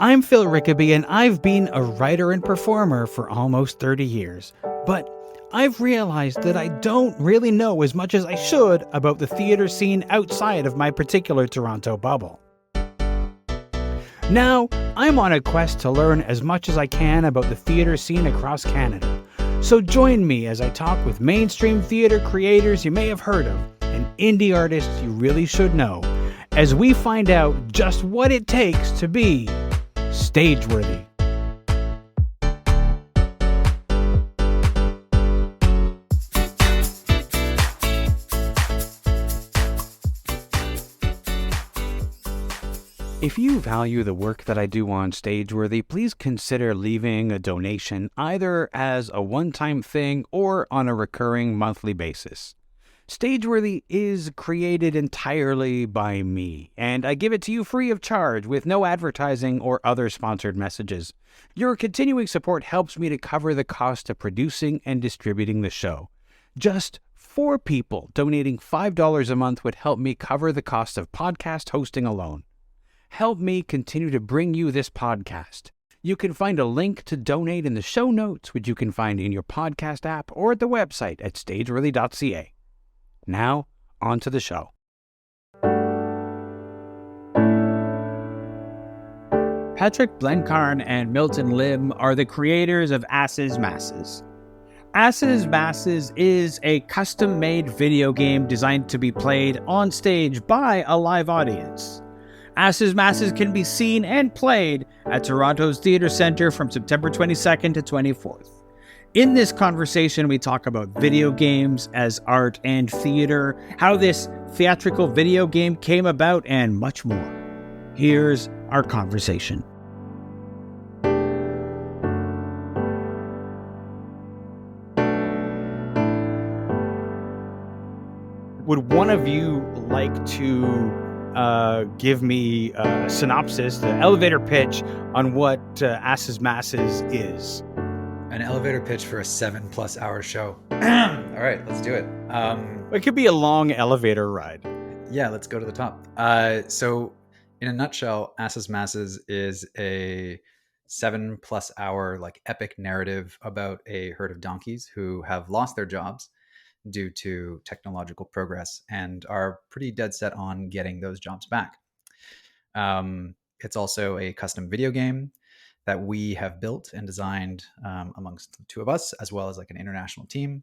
I'm Phil Rickaby, and I've been a writer and performer for almost 30 years. But I've realized that I don't really know as much as I should about the theater scene outside of my particular Toronto bubble. Now, I'm on a quest to learn as much as I can about the theater scene across Canada. So join me as I talk with mainstream theater creators you may have heard of and indie artists you really should know, as we find out just what it takes to be stage-worthy. If you value the work that I do on Stageworthy, please consider leaving a donation either as a one-time thing or on a recurring monthly basis. Stageworthy is created entirely by me, and I give it to you free of charge with no advertising or other sponsored messages. Your continuing support helps me to cover the cost of producing and distributing the show. Just 4 people donating $5 a month would help me cover the cost of podcast hosting alone. Help me continue to bring you this podcast. You can find a link to donate in the show notes, which you can find in your podcast app or at the website at stageworthy.ca. Now, on to the show. Patrick Blenkarn and Milton Lim are the creators of Asses.masses. Asses.masses is a custom-made video game designed to be played on stage by a live audience. Asses.masses can be seen and played at Toronto's Theatre Centre from September 22nd to 24th. In this conversation, we talk about video games as art and theater, how this theatrical video game came about, and much more. Here's our conversation. Would one of you like to give me a synopsis, the elevator pitch on what Asses.masses is? An elevator pitch for a 7+ hour show. All right, let's do it. It could be a long elevator ride. Yeah, let's go to the top. So in a nutshell, Asses.masses is a 7+ hour epic narrative about a herd of donkeys who have lost their jobs due to technological progress and are pretty dead set on getting those jobs back. It's also a custom video game that we have built and designed amongst the two of us, as well as an international team.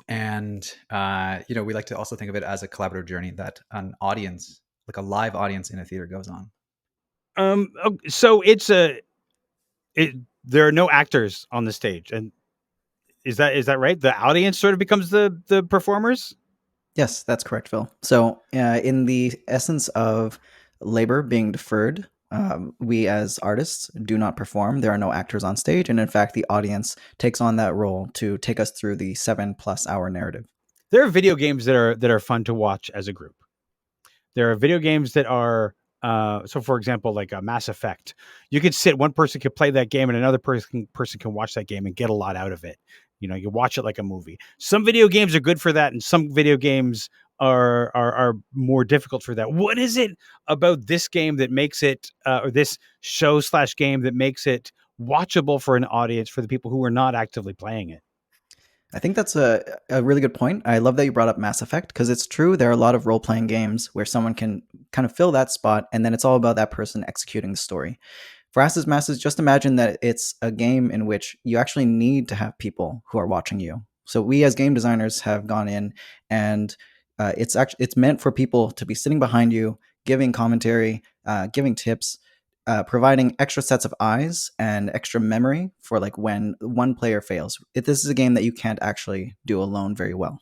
And, we like to also think of it as a collaborative journey that an audience, a live audience in a theater, goes on. So there are no actors on the stage. And is that right? The audience sort of becomes the performers? Yes, that's correct, Phil. So in the essence of labor being deferred, we as artists do not perform. There are no actors on stage. And in fact, the audience takes on that role to take us through the 7+ hour narrative. There are video games that are fun to watch as a group. There are video games that are, so for example, like a Mass Effect. You could sit, one person could play that game and another person can watch that game and get a lot out of it. You watch it like a movie. Some video games are good for that, and some video games are more difficult for that. What is it about this game that makes it, or this show/game that makes it watchable for an audience, for the people who are not actively playing it? I think that's a really good point. I love that you brought up Mass Effect, because it's true. There are a lot of role-playing games where someone can kind of fill that spot, and then it's all about that person executing the story. For Asses.masses, just imagine that it's a game in which you actually need to have people who are watching you. So we as game designers have gone in, and it's meant for people to be sitting behind you, giving commentary, giving tips, providing extra sets of eyes and extra memory for when one player fails. This is a game that you can't actually do alone very well.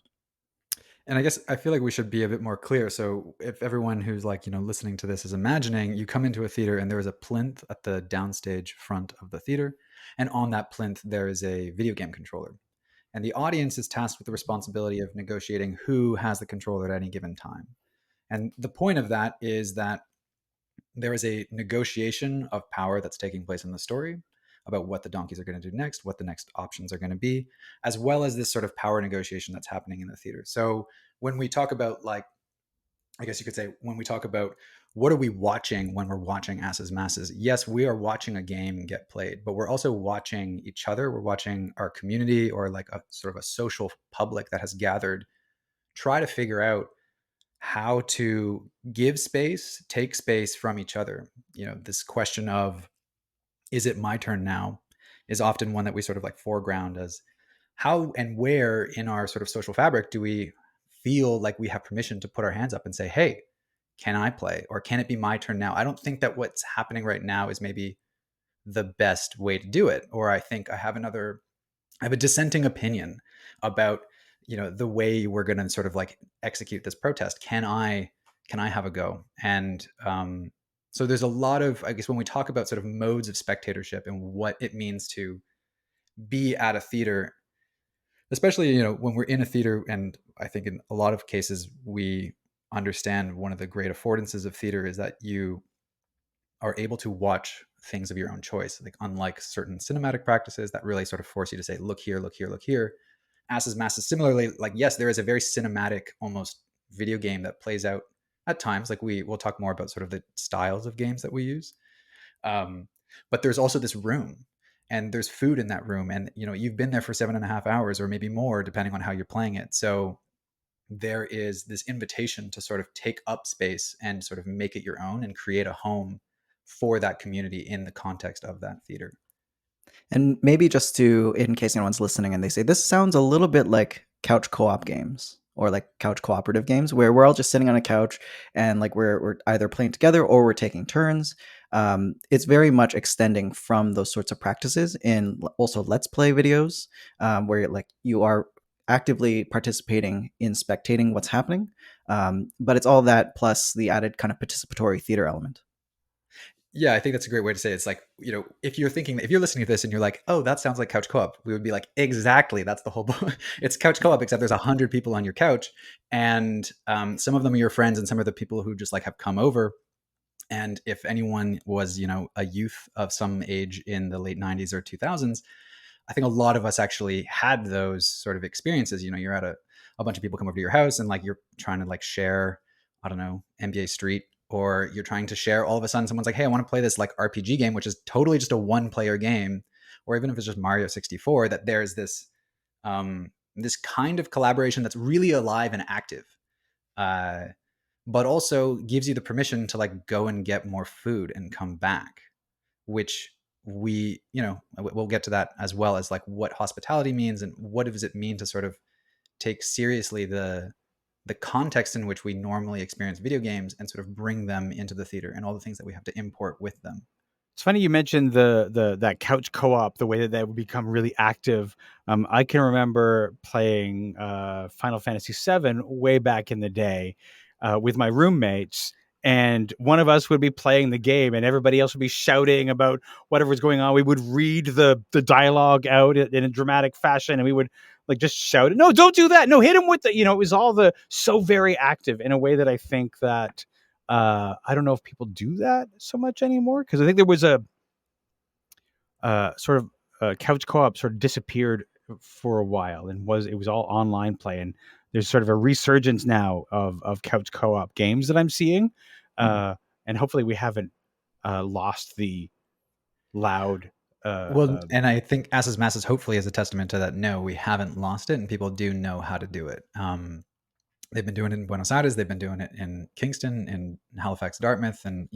And I guess I feel like we should be a bit more clear. So if everyone who's listening to this is imagining, you come into a theater and there is a plinth at the downstage front of the theater. And on that plinth, there is a video game controller. And the audience is tasked with the responsibility of negotiating who has the controller at any given time. And the point of that is that there is a negotiation of power that's taking place in the story about what the donkeys are going to do next, what the next options are going to be, as well as this sort of power negotiation that's happening in the theater. So when we talk about I guess you could say, when we talk about what are we watching when we're watching Asses Masses, yes, we are watching a game get played, but we're also watching each other. We're watching our community, or like a sort of a social public that has gathered, try to figure out how to give space, take space from each other. This question of, is it my turn now, is often one that we sort of like foreground as, how and where in our sort of social fabric do we feel like we have permission to put our hands up and say, hey, can I play? Or can it be my turn now? I don't think that what's happening right now is maybe the best way to do it. Or I think I have a dissenting opinion about, the way we're going to sort of like execute this protest. Can I have a go? And so there's a lot of, I guess, when we talk about sort of modes of spectatorship and what it means to be at a theater, especially, when we're in a theater, and I think in a lot of cases we understand one of the great affordances of theater is that you are able to watch things of your own choice, like unlike certain cinematic practices that really sort of force you to say, look here, look here, look here. Asses Masses, similarly, like, yes, there is a very cinematic almost video game that plays out at times. Like, we'll talk more about sort of the styles of games that we use, but there's also this room, and there's food in that room, and you've been there for 7.5 hours or maybe more depending on how you're playing it. So there is this invitation to sort of take up space and sort of make it your own and create a home for that community in the context of that theater. And maybe just to, in case anyone's listening and they say, this sounds a little bit like couch co-op games or like couch cooperative games where we're all just sitting on a couch and like we're either playing together or we're taking turns. It's very much extending from those sorts of practices in also Let's Play videos, where like you are actively participating in spectating what's happening. But it's all that plus the added kind of participatory theater element. Yeah, I think that's a great way to say it. It's like, if you're listening to this and you're like, oh, that sounds like couch co-op, we would be like, exactly. That's the whole it's couch co-op, except there's 100 people on your couch. And some of them are your friends and some are the people who just like have come over. And if anyone was, a youth of some age in the late 90s or 2000s, I think a lot of us actually had those sort of experiences. You're at a bunch of people come over to your house and like you're trying to like share, I don't know, NBA Street, or you're trying to share, all of a sudden someone's like, hey, I want to play this like RPG game, which is totally just a one player game, or even if it's just Mario 64, that there's this kind of collaboration that's really alive and active, but also gives you the permission to like go and get more food and come back, which we'll get to that, as well as like what hospitality means and what does it mean to sort of take seriously the context in which we normally experience video games and sort of bring them into the theater and all the things that we have to import with them. It's funny you mentioned that couch co-op, the way that would become really active. I can remember playing Final Fantasy VII way back in the day with my roommates, and one of us would be playing the game and everybody else would be shouting about whatever was going on. We would read the dialogue out in a dramatic fashion, and we would like just shout, no, don't do that, no, hit him with the, it was all so very active in a way that I think that I don't know if people do that so much anymore, because I think there was a sort of couch co-op sort of disappeared for a while, and it was all online play, and there's sort of a resurgence now of couch co-op games that I'm seeing, and hopefully we haven't lost the loud. And I think Asses Masses hopefully is a testament to that. No, we haven't lost it, and people do know how to do it. They've been doing it in Buenos Aires. They've been doing it in Kingston, in Halifax, Dartmouth. And,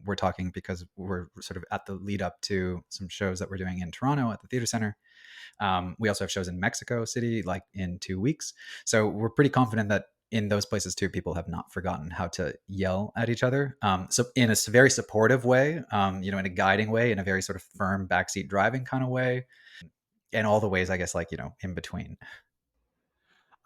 we're talking because we're sort of at the lead up to some shows that we're doing in Toronto at the Theater Center. We also have shows in Mexico City, like in 2 weeks. So we're pretty confident that in those places too, people have not forgotten how to yell at each other. So in a very supportive way, in a guiding way, in a very sort of firm backseat driving kind of way, and all the ways, I guess, like, in between.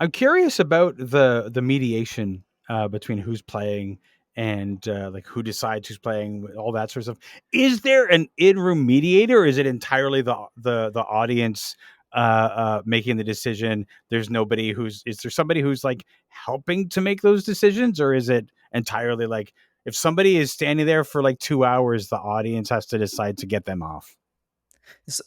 I'm curious about the mediation between who's playing and like who decides who's playing, all that sort of stuff. Is there an in-room mediator, or is it entirely the audience making the decision? There's nobody is there somebody who's like helping to make those decisions, or is it entirely like if somebody is standing there for like 2 hours, the audience has to decide to get them off?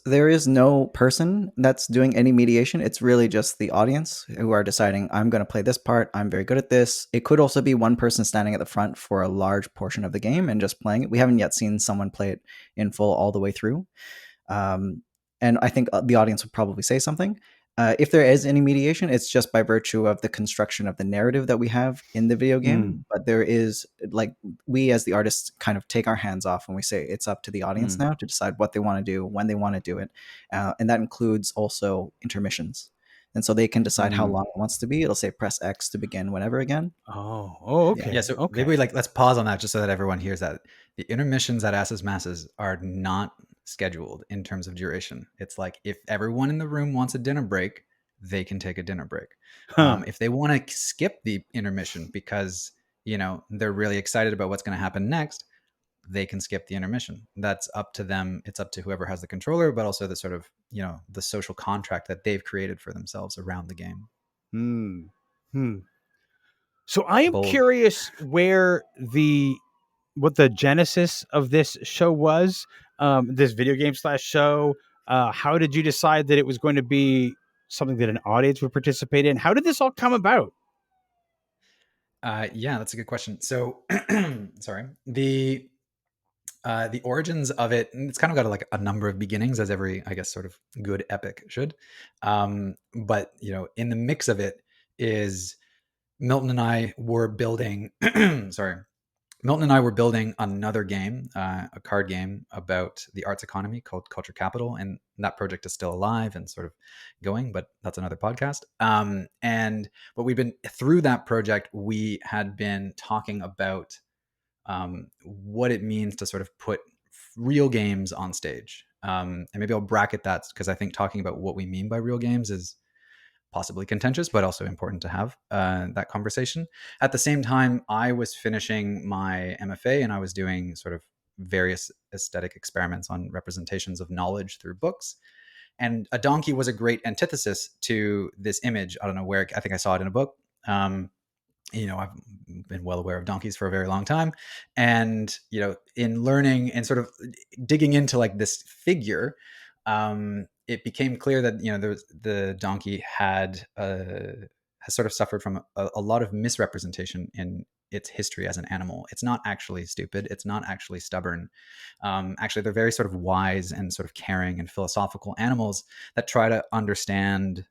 There is no person that's doing any mediation. It's really just the audience who are deciding, I'm going to play this part. I'm very good at this. It could also be one person standing at the front for a large portion of the game and just playing it. We haven't yet seen someone play it in full all the way through. Um, and I think the audience would probably say something. If there is any mediation, it's just by virtue of the construction of the narrative that we have in the video Mm, game. But there is, like, we as the artists kind of take our hands off and we say it's up to the audience mm, now to decide what they want to do, when they want to do it. And that includes also intermissions. And so they can decide how mm. long it wants to be. It'll say press X to begin whenever again. Oh, Yeah. Yeah, okay, so maybe okay. let's pause on that just so that everyone hears that the intermissions at Asses Masses are not scheduled in terms of duration. It's like if everyone in the room wants a dinner break, they can take a dinner break. Huh. If they want to skip the intermission because they're really excited about what's going to happen next, they can skip the intermission. That's up to them. It's up to whoever has the controller, but also the sort of the social contract that they've created for themselves around the game. Hmm. Hmm. So I am Bold. curious where what the genesis of this show was, this video game slash show. How did you decide that it was going to be something that an audience would participate in? How did this all come about? Yeah, that's a good question. So, sorry. The origins of it, it's kind of got like a number of beginnings, as every, I guess, sort of good epic should. But in the mix of it is Milton and I were building. Sorry, Milton and I were building another game, a card game about the arts economy called Culture Capital, and that project is still alive and sort of going, but that's another podcast. But we've been through that project. We had been talking about what it means to sort of put real games on stage. And maybe I'll bracket that because I think talking about what we mean by real games is possibly contentious, but also important to have that conversation. At the same time, I was finishing my MFA and I was doing sort of various aesthetic experiments on representations of knowledge through books. And a donkey was a great antithesis to this image. I don't know where, I think I saw it in a book. I've been well aware of donkeys for a very long time. And, in learning and sort of digging into like this figure, it became clear that, the donkey has sort of suffered from a lot of misrepresentation in its history as an animal. It's not actually stupid. It's not actually stubborn. Actually, they're very sort of wise and sort of caring and philosophical animals that try to understand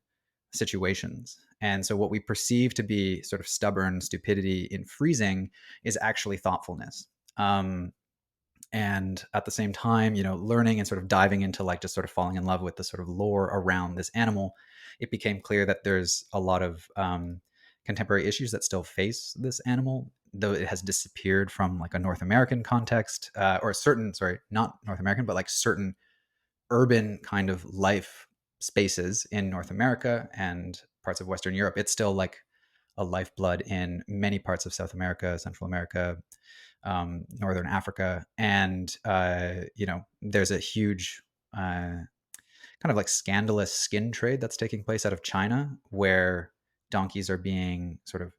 situations. And so what we perceive to be sort of stubborn stupidity in freezing is actually thoughtfulness. And at the same time, learning and sort of diving into like just sort of falling in love with the sort of lore around this animal, it became clear that there's a lot of contemporary issues that still face this animal, though it has disappeared from like a North American context or a certain, sorry, not North American, but like certain urban kind of life spaces in North America and parts of Western Europe. It's still like a lifeblood in many parts of South America, Central America, Northern Africa. And, there's a huge kind of like scandalous skin trade that's taking place out of China where donkeys are being sort of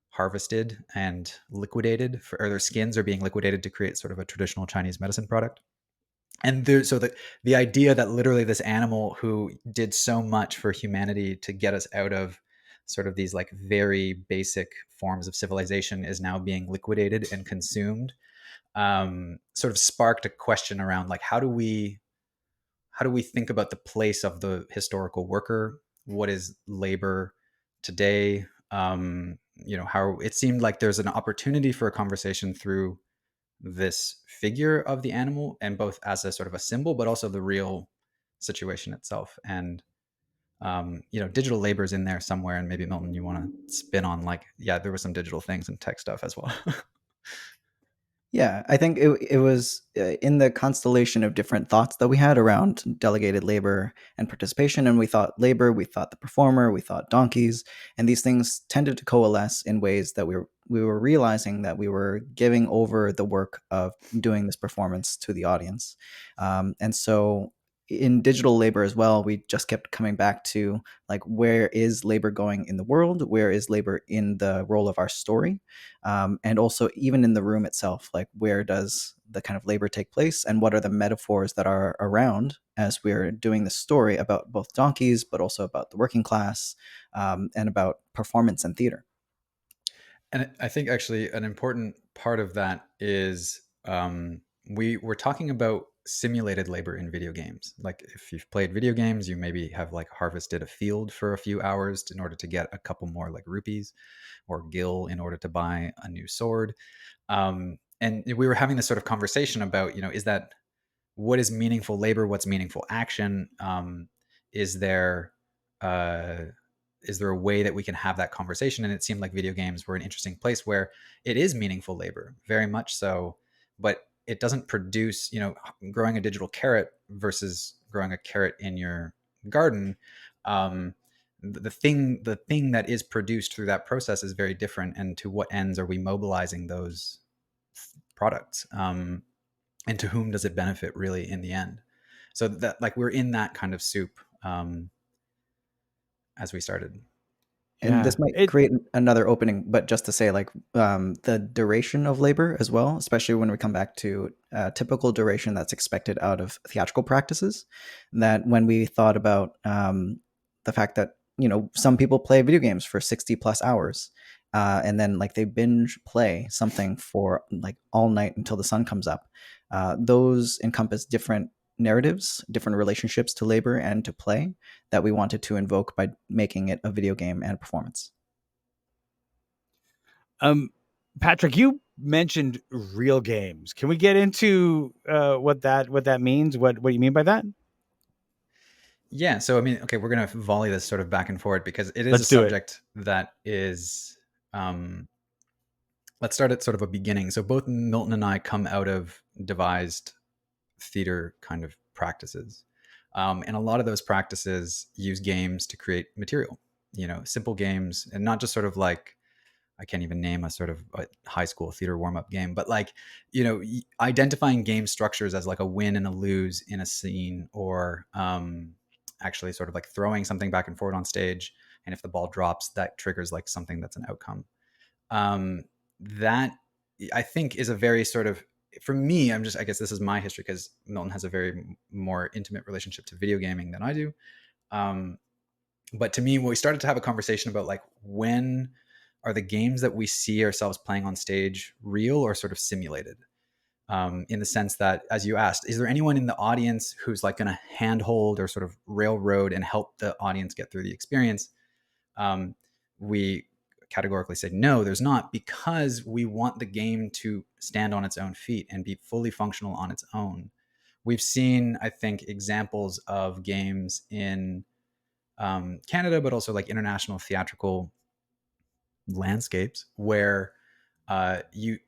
harvested and liquidated or their skins are being liquidated to create sort of a traditional Chinese medicine product. And so the idea that literally this animal who did so much for humanity to get us out of sort of these like very basic forms of civilization is now being liquidated and consumed, sort of sparked a question around like how do we think about the place of the historical worker? What is labor today? How it seemed like there's an opportunity for a conversation through this figure of the animal, and both as a sort of a symbol, but also the real situation itself. And digital labor is in there somewhere. And maybe Milton, you want to spin on like, yeah, there were some digital things and tech stuff as well. Yeah, I think it was in the constellation of different thoughts that we had around delegated labor and participation. And we thought labor, we thought the performer, we thought donkeys, and these things tended to coalesce in ways that we were realizing that we were giving over the work of doing this performance to the audience. And so in digital labor as well, we just kept coming back to like, where is labor going in the world? Where is labor in the role of our story? And also even in the room itself, like where does the kind of labor take place, and what are the metaphors that are around as we're doing the story about both donkeys, but also about the working class, and about performance and theater. And I think actually an important part of that is we were talking about simulated labor in video games. Like if you've played video games, you maybe have like harvested a field for a few hours in order to get a couple more like rupees or gil in order to buy a new sword. And we were having this sort of conversation about, is that what is meaningful labor? What's meaningful action? Is there uh, is there a way that we can have that conversation? And it seemed like video games were an interesting place where it is meaningful labor, very much so, but it doesn't produce, growing a digital carrot versus growing a carrot in your garden. Um, the thing that is produced through that process is very different. And to what ends are we mobilizing those products? And to whom does it benefit really in the end? So that like we're in that kind of soup as we started. And Yeah. this might create another opening, but just to say, like, the duration of labor as well, especially when we come back to typical duration that's expected out of theatrical practices, that when we thought about the fact that, some people play video games for 60 plus hours, and then like they binge play something for like all night until the sun comes up, those encompass different narratives, different relationships to labor and to play that we wanted to invoke by making it a video game and a performance. Patrick, you mentioned real games. Can we get into what that means? What you mean by that? Yeah. So, I mean, okay, we're going to volley this sort of back and forward because it is a Let's do it. subject that is, let's start at sort of a beginning. So, both Milton and I come out of devised theater kind of practices. And a lot of those practices use games to create material, simple games, and not just sort of like, I can't even name a sort of a high school theater warm up game, but like, identifying game structures as like a win and a lose in a scene, or actually sort of like throwing something back and forth on stage. And if the ball drops, that triggers like something that's an outcome. That I think is a very sort of, for me, I guess this is my history because Milton has a very more intimate relationship to video gaming than I do. But to me, when we started to have a conversation about like, when are the games that we see ourselves playing on stage real or sort of simulated? In the sense that, as you asked, is there anyone in the audience who's like going to handhold or sort of railroad and help the audience get through the experience? We categorically said no, there's not, because we want the game to stand on its own feet and be fully functional on its own. We've seen, I think, examples of games in Canada, but also like international theatrical landscapes where you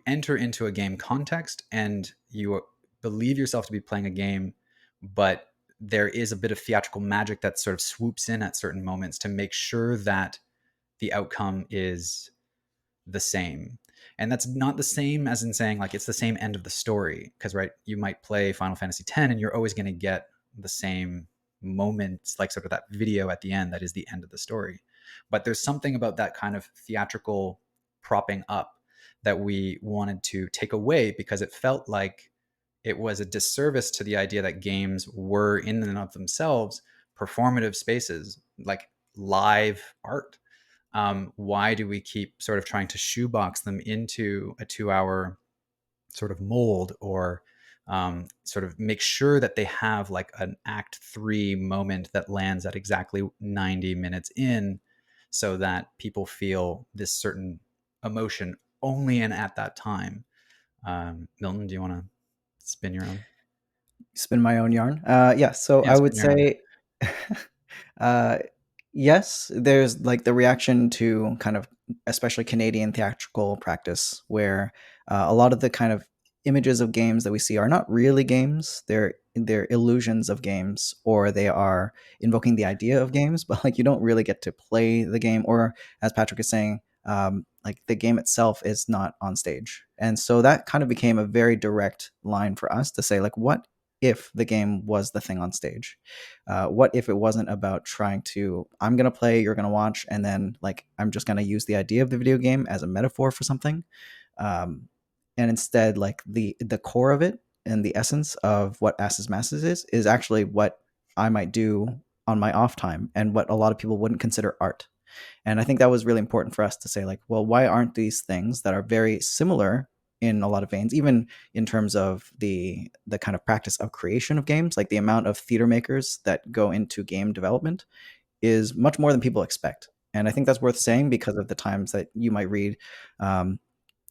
enter into a game context and you believe yourself to be playing a game, but there is a bit of theatrical magic that sort of swoops in at certain moments to make sure that the outcome is the same. And that's not the same as in saying like it's the same end of the story, because right, you might play Final Fantasy X and you're always going to get the same moments, like sort of that video at the end that is the end of the story. But there's something about that kind of theatrical propping up that we wanted to take away, because it felt like it was a disservice to the idea that games were in and of themselves performative spaces, like live art. Why do we keep sort of trying to shoebox them into a 2-hour sort of mold, or sort of make sure that they have like an act 3 moment that lands at exactly 90 minutes in, so that people feel this certain emotion only and at that time? Milton, do you want to spin your own? Spin my own yarn. Yeah. So Yeah, I would spin your own. say, uh, yes, there's like the reaction to kind of, especially Canadian theatrical practice, where a lot of the kind of images of games that we see are not really games. They're illusions of games, or they are invoking the idea of games, but like you don't really get to play the game. Or as Patrick is saying, like the game itself is not on stage. And so that kind of became a very direct line for us to say, like, what if the game was the thing on stage? What if it wasn't about trying to, I'm going to play, you're going to watch, and then like I'm just going to use the idea of the video game as a metaphor for something? Um, and instead, like the core of it and the essence of what asses masses is actually what I might do on my off time and what a lot of people wouldn't consider art. And I think that was really important for us to say, like, well, why aren't these things that are very similar in a lot of veins, even in terms of the kind of practice of creation of games, like the amount of theater makers that go into game development is much more than people expect. And I think that's worth saying because of the times that you might read, um,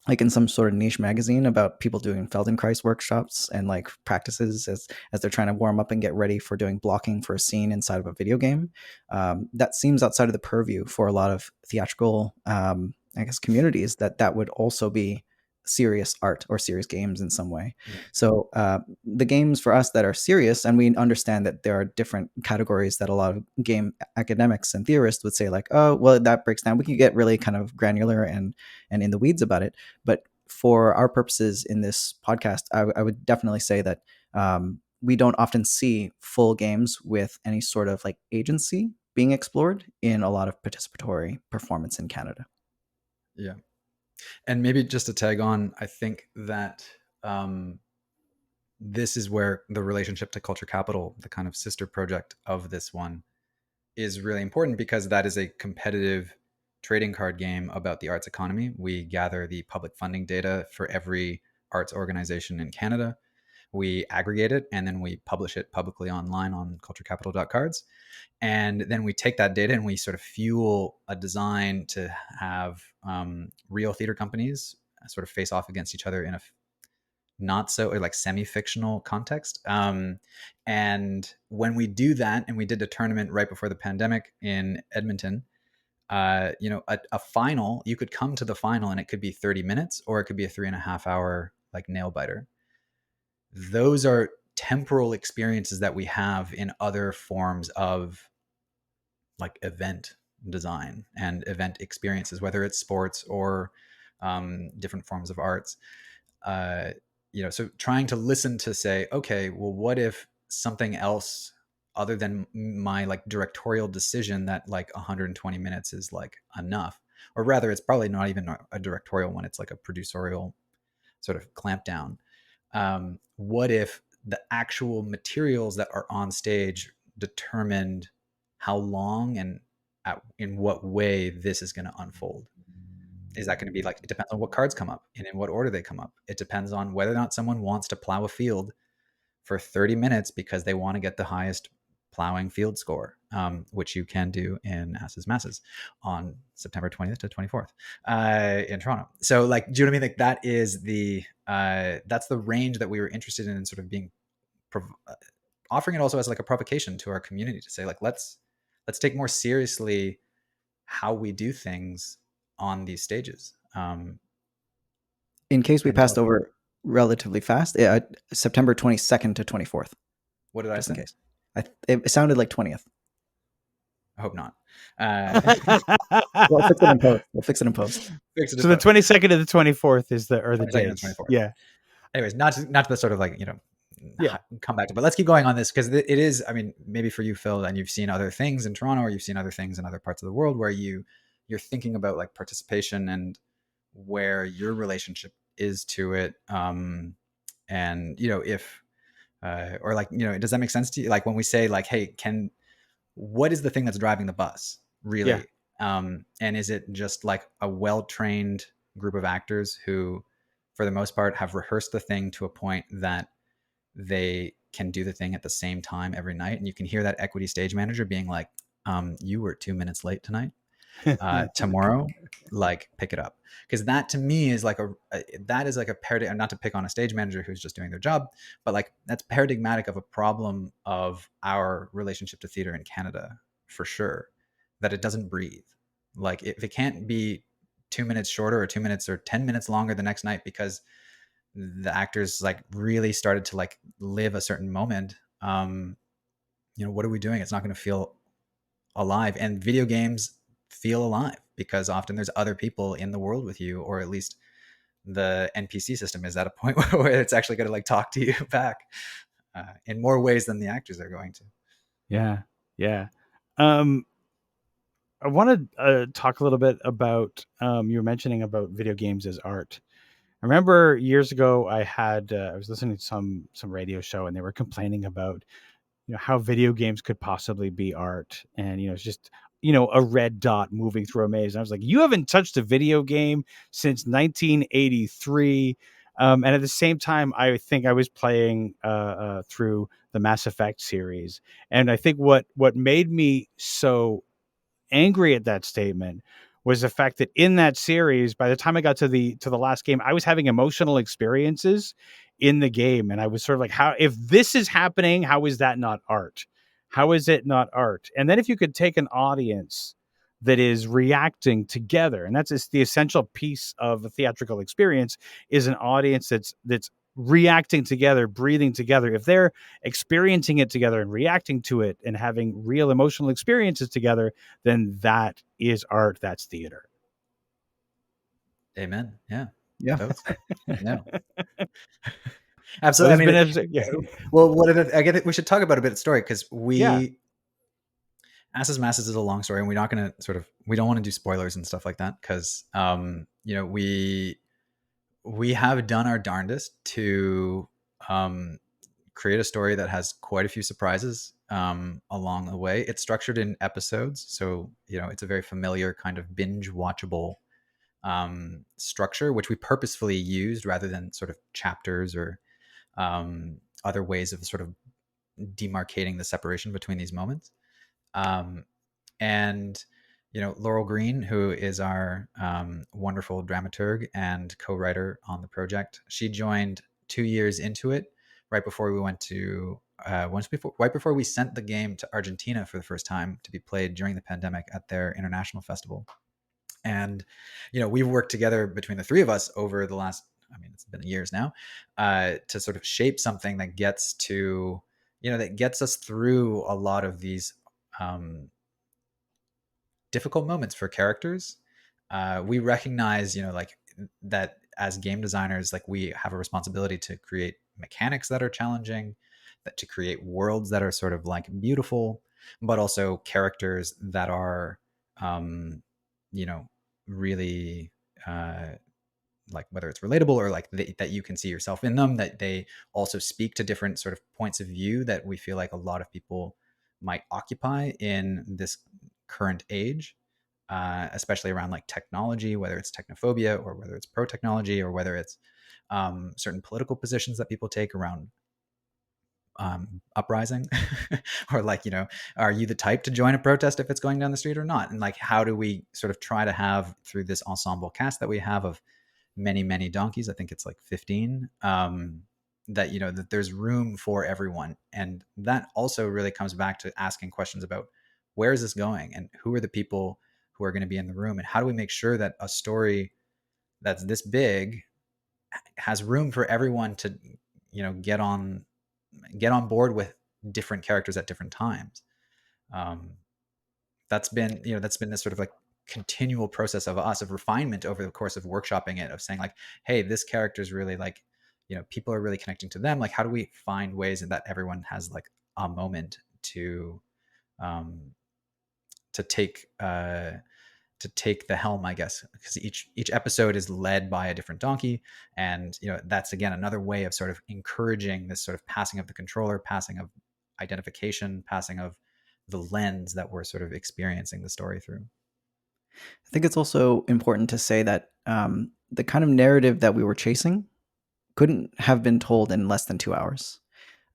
like in some sort of niche magazine about people doing Feldenkrais workshops and like practices as they're trying to warm up and get ready for doing blocking for a scene inside of a video game. That seems outside of the purview for a lot of theatrical, I guess, communities that would also be serious art or serious games in some way. Yeah. So the games for us that are serious, and we understand that there are different categories that a lot of game academics and theorists would say, like, oh, well, that breaks down. We can get really kind of granular and in the weeds about it. But for our purposes in this podcast, I would definitely say that we don't often see full games with any sort of like agency being explored in a lot of participatory performance in Canada. Yeah. And maybe just to tag on, I think that this is where the relationship to Culture Capital, the kind of sister project of this one, is really important, because that is a competitive trading card game about the arts economy. We gather the public funding data for every arts organization in Canada. We aggregate it, and then we publish it publicly online on culturecapital.cards. And then we take that data and we sort of fuel a design to have real theater companies sort of face off against each other in a not so, or like semi-fictional context. And when we do that, and we did a tournament right before the pandemic in Edmonton, a final, you could come to the final and it could be 30 minutes or it could be a 3.5 hour like nail biter. Those are temporal experiences that we have in other forms of like event design and event experiences, whether it's sports or different forms of arts. So trying to listen to say, okay, well, what if something else other than my like directorial decision that like 120 minutes is like enough, or rather it's probably not even a directorial one, it's like a producerial sort of clamp down. What if the actual materials that are on stage determined how long and in what way this is going to unfold? Is that going to be like, it depends on what cards come up and in what order they come up. It depends on whether or not someone wants to plow a field for 30 minutes because they want to get the highest plowing field score, which you can do in Asses Masses on September 20th to 24th in Toronto. So like, do you know what I mean? Like that is that's the range that we were interested in sort of being, offering it also as like a provocation to our community to say like, let's take more seriously how we do things on these stages. In case we passed over relatively fast, September 22nd to 24th. What did I say? In case. It sounded like 20th. I hope not. We'll fix it in post. So the 22nd to the 24th is the days. Yeah. Anyways, not to the sort of like, come back to, but let's keep going on this, because it is, I mean, maybe for you, Phil, and you've seen other things in Toronto or you've seen other things in other parts of the world where you're thinking about like participation and where your relationship is to it. And, if, or like, does that make sense to you? Like when we say like, hey, what is the thing that's driving the bus really? Yeah. And is it just like a well-trained group of actors who, for the most part, have rehearsed the thing to a point that they can do the thing at the same time every night? And you can hear that equity stage manager being like, you were 2 minutes late tonight. Tomorrow, like pick it up. Because that to me is like that is like a paradigm, not to pick on a stage manager who's just doing their job, but like that's paradigmatic of a problem of our relationship to theater in Canada, for sure, that it doesn't breathe. Like if it can't be 2 minutes shorter or 2 minutes or 10 minutes longer the next night because the actors like really started to like live a certain moment, what are we doing? It's not going to feel alive. And video games feel alive because often there's other people in the world with you, or at least the NPC system is at a point where it's actually going to like talk to you back. in more ways than the actors are going to. Yeah, yeah. Um, I want to talk a little bit about you were mentioning about video games as art. I remember years ago I was listening to some radio show and they were complaining about how video games could possibly be art, and it's just a red dot moving through a maze. And I was like, you haven't touched a video game since 1983. And at the same time, I think I was playing through the Mass Effect series, and I think what made me so angry at that statement was the fact that in that series, by the time I got to the last game, I was having emotional experiences in the game, and I was sort of like, how, if this is happening, how is that not art? How is it not art? And then if you could take an audience that is reacting together, and that's the essential piece of a theatrical experience, is an audience that's reacting together, breathing together. If they're experiencing it together and reacting to it and having real emotional experiences together, then that is art. That's theater. Amen. Yeah. Yeah. Totally. Yeah. Absolutely. I mean, well, I get it. We should talk about a bit of story, because Asses Masses is a long story, and we're not going to we don't want to do spoilers and stuff like that, because we have done our darndest to create a story that has quite a few surprises along the way. It's structured in episodes, so it's a very familiar kind of binge watchable structure, which we purposefully used rather than sort of chapters or other ways of sort of demarcating the separation between these moments. And Laurel Green, who is our wonderful dramaturg and co-writer on the project, she joined 2 years into it, right before we went to right before we sent the game to Argentina for the first time to be played during the pandemic at their international festival. And we've worked together between the three of us over the last, it's been years now, to sort of shape something that gets to that gets us through a lot of these difficult moments for characters. We recognize like that as game designers, like we have a responsibility to create mechanics that are challenging, that to create worlds that are sort of like beautiful, but also characters that are really like whether it's relatable or like that you can see yourself in them, that they also speak to different sort of points of view that we feel like a lot of people might occupy in this current age, especially around like technology, whether it's technophobia or whether it's pro-technology or whether it's certain political positions that people take around uprising or like, are you the type to join a protest if it's going down the street or not? And like, how do we sort of try to have, through this ensemble cast that we have of many, many donkeys, I think it's like 15, that, that there's room for everyone. And that also really comes back to asking questions about where is this going and who are the people who are going to be in the room, and how do we make sure that a story that's this big has room for everyone to, get on board with different characters at different times. That's been this sort of like continual process of refinement over the course of workshopping it, of saying like, hey, this character is really like, people are really connecting to them. Like, how do we find ways that everyone has like a moment to take the helm, I guess, because each episode is led by a different donkey. And, that's again, another way of sort of encouraging this sort of passing of the controller, passing of identification, passing of the lens that we're sort of experiencing the story through. I think it's also important to say that the kind of narrative that we were chasing couldn't have been told in less than 2 hours.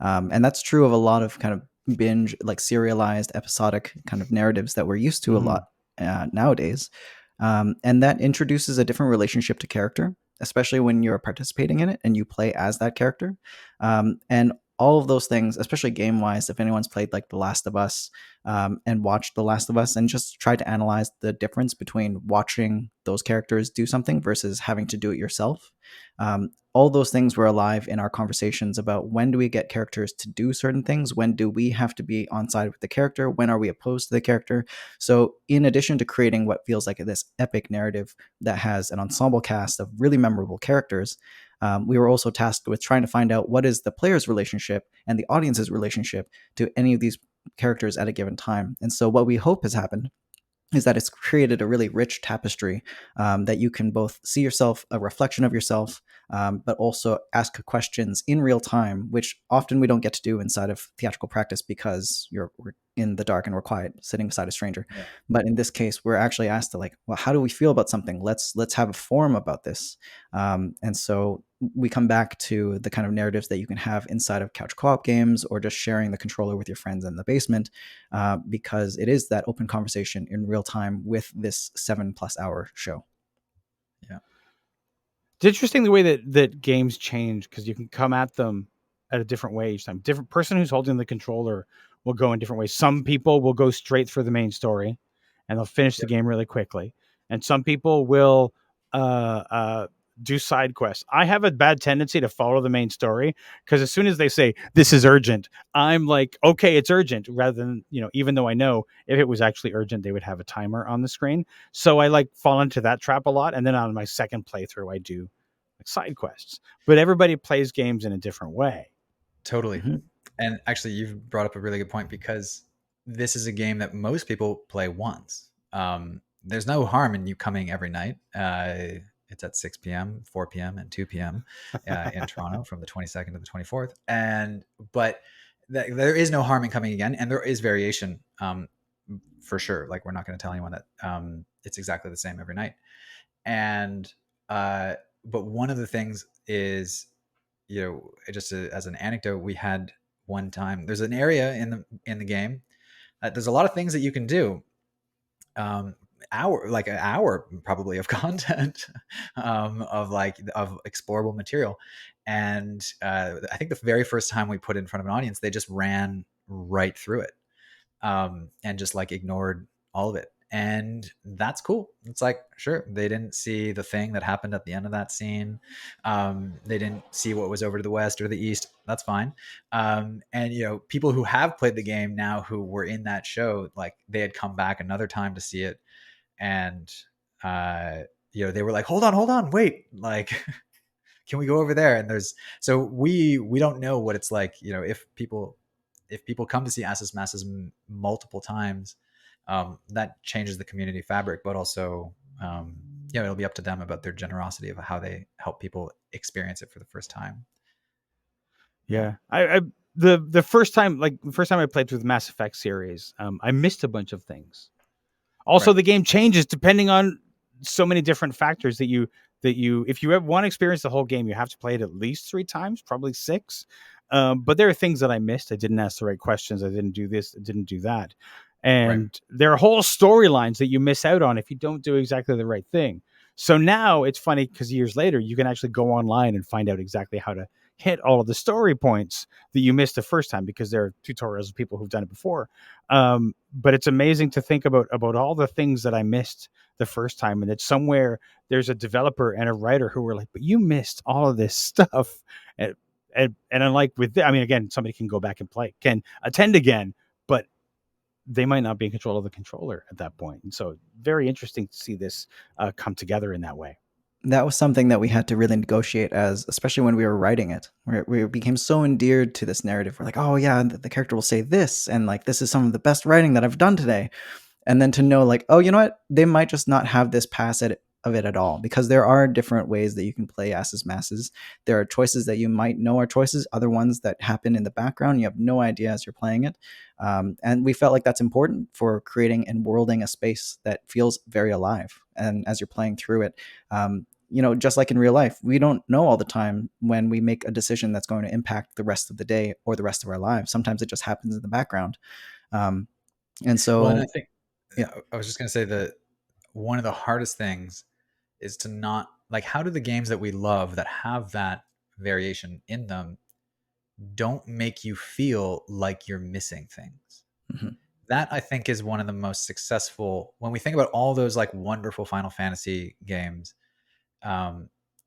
And that's true of a lot of kind of binge, like serialized, episodic kind of narratives that we're used to a lot nowadays. And that introduces a different relationship to character, especially when you're participating in it and you play as that character. And all of those things, especially game wise, if anyone's played like The Last of Us and watched The Last of Us and just tried to analyze the difference between watching those characters do something versus having to do it yourself. All those things were alive in our conversations about when do we get characters to do certain things? When do we have to be on side with the character? When are we opposed to the character? So in addition to creating what feels like this epic narrative that has an ensemble cast of really memorable characters, we were also tasked with trying to find out what is the player's relationship and the audience's relationship to any of these characters at a given time. And so what we hope has happened is that it's created a really rich tapestry that you can both see yourself, a reflection of yourself, but also ask questions in real time, which often we don't get to do inside of theatrical practice because we're in the dark and we're quiet, sitting beside a stranger. Yeah. But in this case, we're actually asked to like, well, how do we feel about something? Let's have a forum about this. And so we come back to the kind of narratives that you can have inside of couch co-op games or just sharing the controller with your friends in the basement, because it is that open conversation in real time with this 7+ hour show. Yeah. It's interesting the way that games change, because you can come at them at a different way each time. Different person who's holding the controller will go in different ways. Some people will go straight for the main story and they'll finish the game really quickly. And some people will do side quests. I have a bad tendency to follow the main story, because as soon as they say this is urgent, I'm like, okay, it's urgent, rather than, even though I know if it was actually urgent, they would have a timer on the screen. So I like fall into that trap a lot. And then on my second playthrough, I do like side quests. But everybody plays games in a different way. Totally. Mm-hmm. And actually, you've brought up a really good point, because this is a game that most people play once. There's no harm in you coming every night. It's at 6 p.m., 4 p.m., and 2 p.m. In Toronto from the 22nd to the 24th. But there is no harm in coming again, and there is variation, for sure. Like, we're not going to tell anyone that it's exactly the same every night. And but one of the things is, just as an anecdote, we had one time. There's an area in the game. There's a lot of things that you can do. An hour probably of content, of explorable material. And I think the very first time we put it in front of an audience, they just ran right through it, and just like ignored all of it. And that's cool. It's like, sure, they didn't see the thing that happened at the end of that scene. They didn't see what was over to the west or the east. That's fine. And people who have played the game now, who were in that show, like, they had come back another time to see it, and they were like, hold on, wait, like, can we go over there? And so we don't know what it's like, if people come to see asses.masses multiple times, that changes the community fabric, but also, it'll be up to them about their generosity of how they help people experience it for the first time. Yeah. The first time I played through the Mass Effect series, I missed a bunch of things. Also, Right. the game changes depending on so many different factors that if you want to experience the whole game, you have to play it at least 3 times, probably 6. But there are things that I missed. I didn't ask the right questions. I didn't do this. I didn't do that. And there are whole storylines that you miss out on if you don't do exactly the right thing. So now it's funny, because years later, you can actually go online and find out exactly how to hit all of the story points that you missed the first time, because there are tutorials of people who've done it before. But it's amazing to think about all the things that I missed the first time, and that somewhere there's a developer and a writer who were like, but you missed all of this stuff. And unlike again, somebody can go back and can attend again, but they might not be in control of the controller at that point. And so very interesting to see this come together in that way. That was something that we had to really negotiate, especially when we were writing it, where we became so endeared to this narrative. We're like, oh yeah, the character will say this, and like, this is some of the best writing that I've done today. And then to know, like, oh, you know what, they might just not have this pass of it at all, because there are different ways that you can play asses.masses. There are choices that you might know are choices, other ones that happen in the background you have no idea as you're playing it. And we felt like that's important for creating and worlding a space that feels very alive. And as you're playing through it, just like in real life, we don't know all the time when we make a decision that's going to impact the rest of the day or the rest of our lives. Sometimes it just happens in the background. And so, Well, and I think, yeah, I was just going to say that one of the hardest things is to not, like, how do the games that we love that have that variation in them don't make you feel like you're missing things? mm-hmm. That, I think, is one of the most successful, when we think about all those like wonderful Final Fantasy games.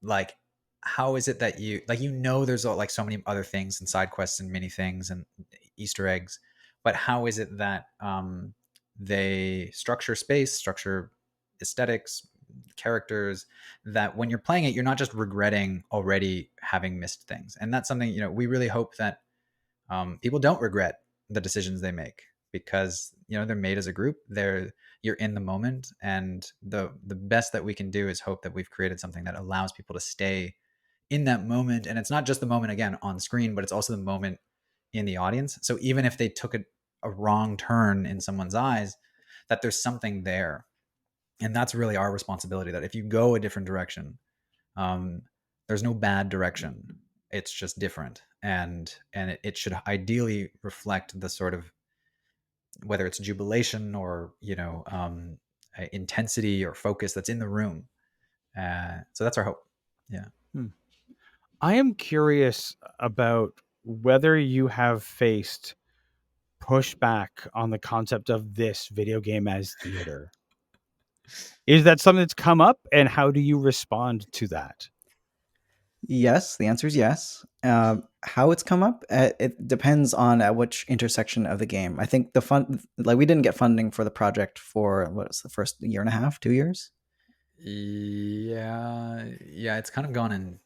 Like, how is it that there's like so many other things and side quests and mini things and Easter eggs, but how is it that they structure space, structure aesthetics, characters, that when you're playing it, you're not just regretting already having missed things. And that's something, we really hope that people don't regret the decisions they make, because they're made as a group. You're in the moment, and the best that we can do is hope that we've created something that allows people to stay in that moment. And it's not just the moment again on screen, but it's also the moment in the audience. So even if they took a wrong turn in someone's eyes, that there's something there. And that's really our responsibility, that if you go a different direction, there's no bad direction, it's just different. And it should ideally reflect the sort of, whether it's jubilation or intensity or focus that's in the room. So that's our hope. Yeah. I am curious about whether you have faced pushback on the concept of this video game as theater. Is that something that's come up, and how do you respond to that? Yes, the answer is yes. How it's come up, it depends on at which intersection of the game. I think we didn't get funding for the project for what was the first year and a half, 2 years. Yeah, it's kind of gone in.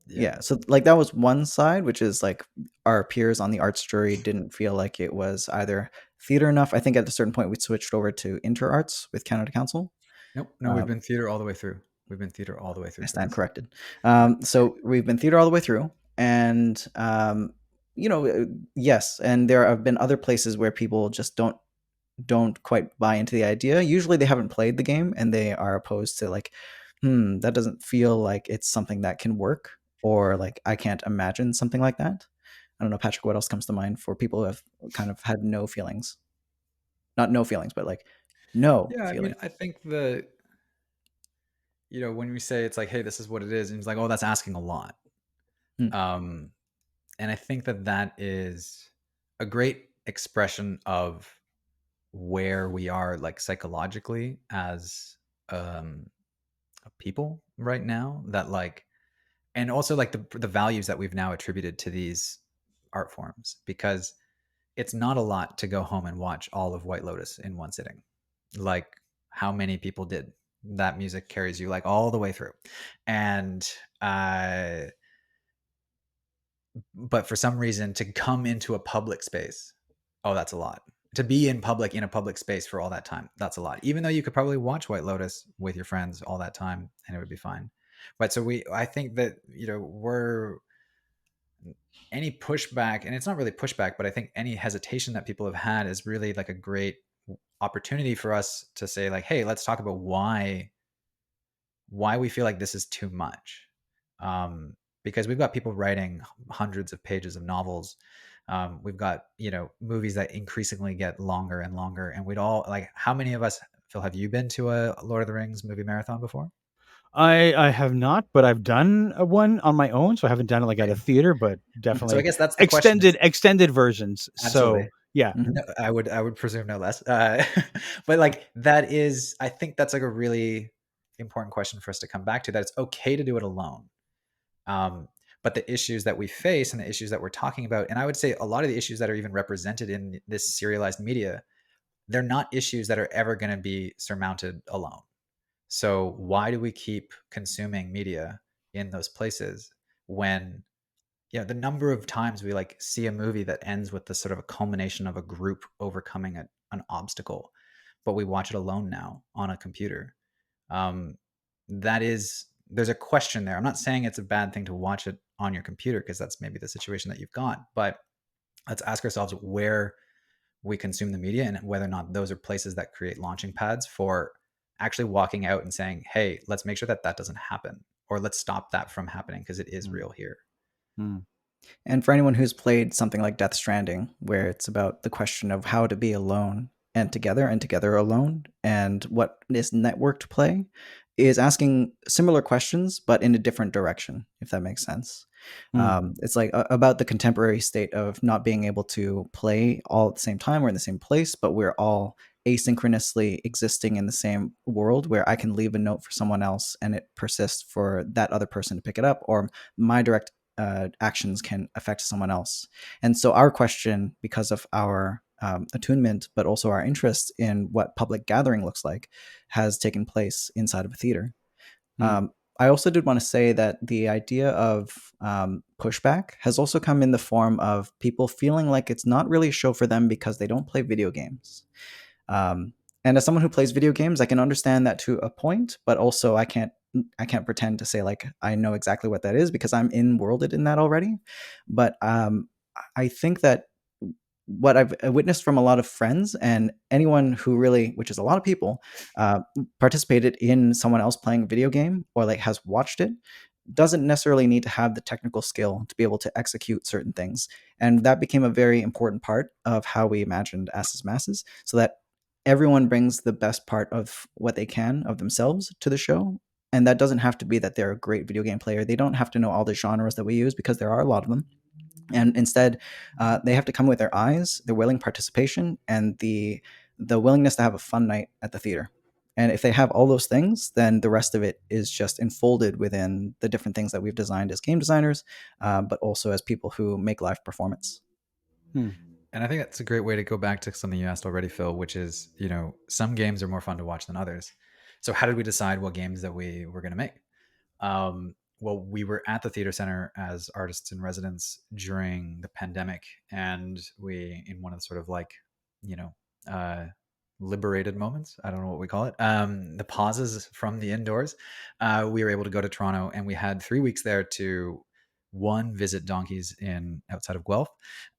Yeah, so that was one side, which is our peers on the arts jury didn't feel like it was either theater enough. I think at a certain point we switched over to inter arts with Canada Council. No, we've been theater all the way through. I stand corrected. So we've been theater all the way through, and yes, and there have been other places where people just don't quite buy into the idea. Usually they haven't played the game and they are opposed to that doesn't feel like it's something that can work, or I can't imagine something like that. I don't know, Patrick, what else comes to mind for people who have kind of had no feelings? Not no feelings, but no Yeah, I mean, feelings. I think when we say it's hey, this is what it is, and it's oh, that's asking a lot. Hmm. And I think that is a great expression of where we are psychologically as a people right now, that and also the values that we've now attributed to these art forms, because it's not a lot to go home and watch all of White Lotus in one sitting. How many people did? That music carries you all the way through. And but for some reason, to come into a public space, oh, that's a lot. To be in a public space for all that time, that's a lot. Even though you could probably watch White Lotus with your friends all that time and it would be fine. But so I think that we're any pushback, and it's not really pushback, but I think any hesitation that people have had is really a great opportunity for us to say hey, let's talk about why we feel like this is too much. Because we've got people writing hundreds of pages of novels. We've got movies that increasingly get longer and longer, and we'd all how many of us, Phil, have you been to a Lord of the Rings movie marathon before? I have not, but I've done one on my own, so I haven't done it at a theater, but definitely So I guess that's the question. Extended versions. Absolutely. So yeah, No, I would presume no less. But that is, I think that's a really important question for us to come back to, that it's okay to do it alone. But the issues that we face and the issues that we're talking about, and I would say a lot of the issues that are even represented in this serialized media, they're not issues that are ever going to be surmounted alone. So why do we keep consuming media in those places when the number of times we see a movie that ends with the sort of a culmination of a group overcoming an obstacle, but we watch it alone now on a computer? There's a question there. I'm not saying it's a bad thing to watch it on your computer, because that's maybe the situation that you've got, but let's ask ourselves where we consume the media and whether or not those are places that create launching pads for actually walking out and saying, hey, let's make sure that doesn't happen, or let's stop that from happening, because it is real here. And for anyone who's played something like Death Stranding, where it's about the question of how to be alone and together alone, and what is networked play, is asking similar questions, but in a different direction, if that makes sense. It's about the contemporary state of not being able to play all at the same time or in the same place, but we're all asynchronously existing in the same world, where I can leave a note for someone else and it persists for that other person to pick it up, or my direct actions can affect someone else. And so our question, because of our attunement, but also our interest in what public gathering looks like, has taken place inside of a theater. I also did want to say that the idea of pushback has also come in the form of people feeling like it's not really a show for them because they don't play video games. Um, and as someone who plays video games, I can understand that to a point, but also I can't pretend to say like I know exactly what that is because I'm in worlded in that already. But I think that what I've witnessed from a lot of friends and anyone who really, which is a lot of people, participated in someone else playing a video game or like has watched it, doesn't necessarily need to have the technical skill to be able to execute certain things. And that became a very important part of how we imagined Asses Masses, so that everyone brings the best part of what they can of themselves to the show. And that doesn't have to be that they're a great video game player. They don't have to know all the genres that we use, because there are a lot of them. And instead, they have to come with their eyes, their willing participation, and the willingness to have a fun night at the theater. And if they have all those things, then the rest of it is just enfolded within the different things that we've designed as game designers, but also as people who make live performance. And I think that's a great way to go back to something you asked already, Phil, which is, some games are more fun to watch than others. So how did we decide what games that we were going to make? Well, we were at the theater center as artists in residence during the pandemic, and we, in one of the sort of like, liberated moments, I don't know what we call it, the pauses from the indoors, we were able to go to Toronto, and we had 3 weeks there to visit donkeys in outside of Guelph,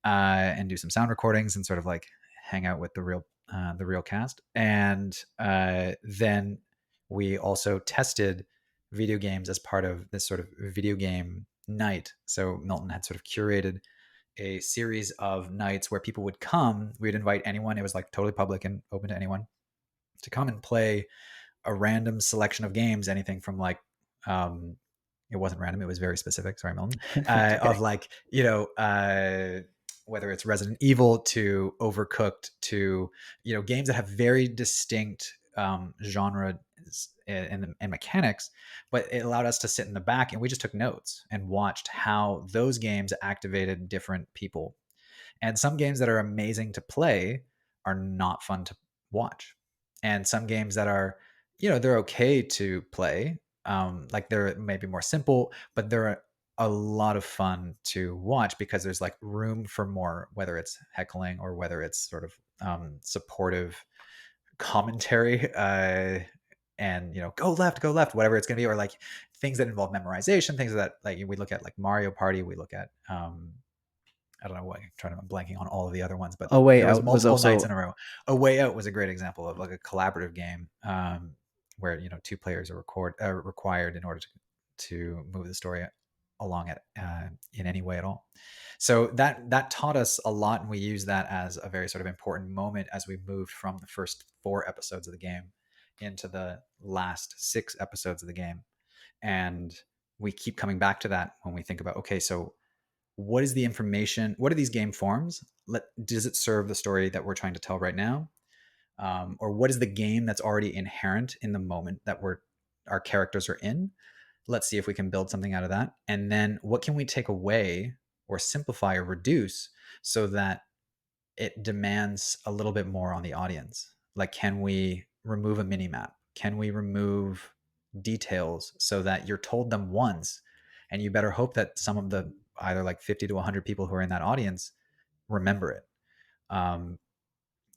and do some sound recordings and sort of like hang out with the real cast, and then we also tested video games as part of this sort of video game night. So Milton had sort of curated a series of nights where people would come. We'd invite anyone. It was like totally public and open to anyone to come and play a random selection of games, anything from like, it wasn't random, it was very specific. Sorry, Milton. Okay. Of like, whether it's Resident Evil to Overcooked to, games that have very distinct genre and mechanics, but it allowed us to sit in the back and we just took notes and watched how those games activated different people. And some games that are amazing to play are not fun to watch. And some games that are, they're okay to play, like they're maybe more simple, but they're a lot of fun to watch because there's like room for more, whether it's heckling or whether it's sort of supportive commentary, and go left, whatever it's going to be, or like things that involve memorization, things that like we look at like Mario Party, we look at I don't know what I'm blanking on all of the other ones, but A Way there was Out was multiple also nights in a row. A Way Out was a great example of like a collaborative game, where 2 players are required in order to move the story along in any way at all. So that taught us a lot, and we use that as a very sort of important moment as we moved from the first 4 episodes of the game into the last 6 episodes of the game. And we keep coming back to that when we think about, okay, so what is the information? What are these game forms? Does it serve the story that we're trying to tell right now? Or what is the game that's already inherent in the moment that our characters are in? Let's see if we can build something out of that. And then what can we take away or simplify or reduce so that it demands a little bit more on the audience? Like, can we remove a mini map? Can we remove details so that you're told them once, and you better hope that some of the either like 50 to 100 people who are in that audience remember it?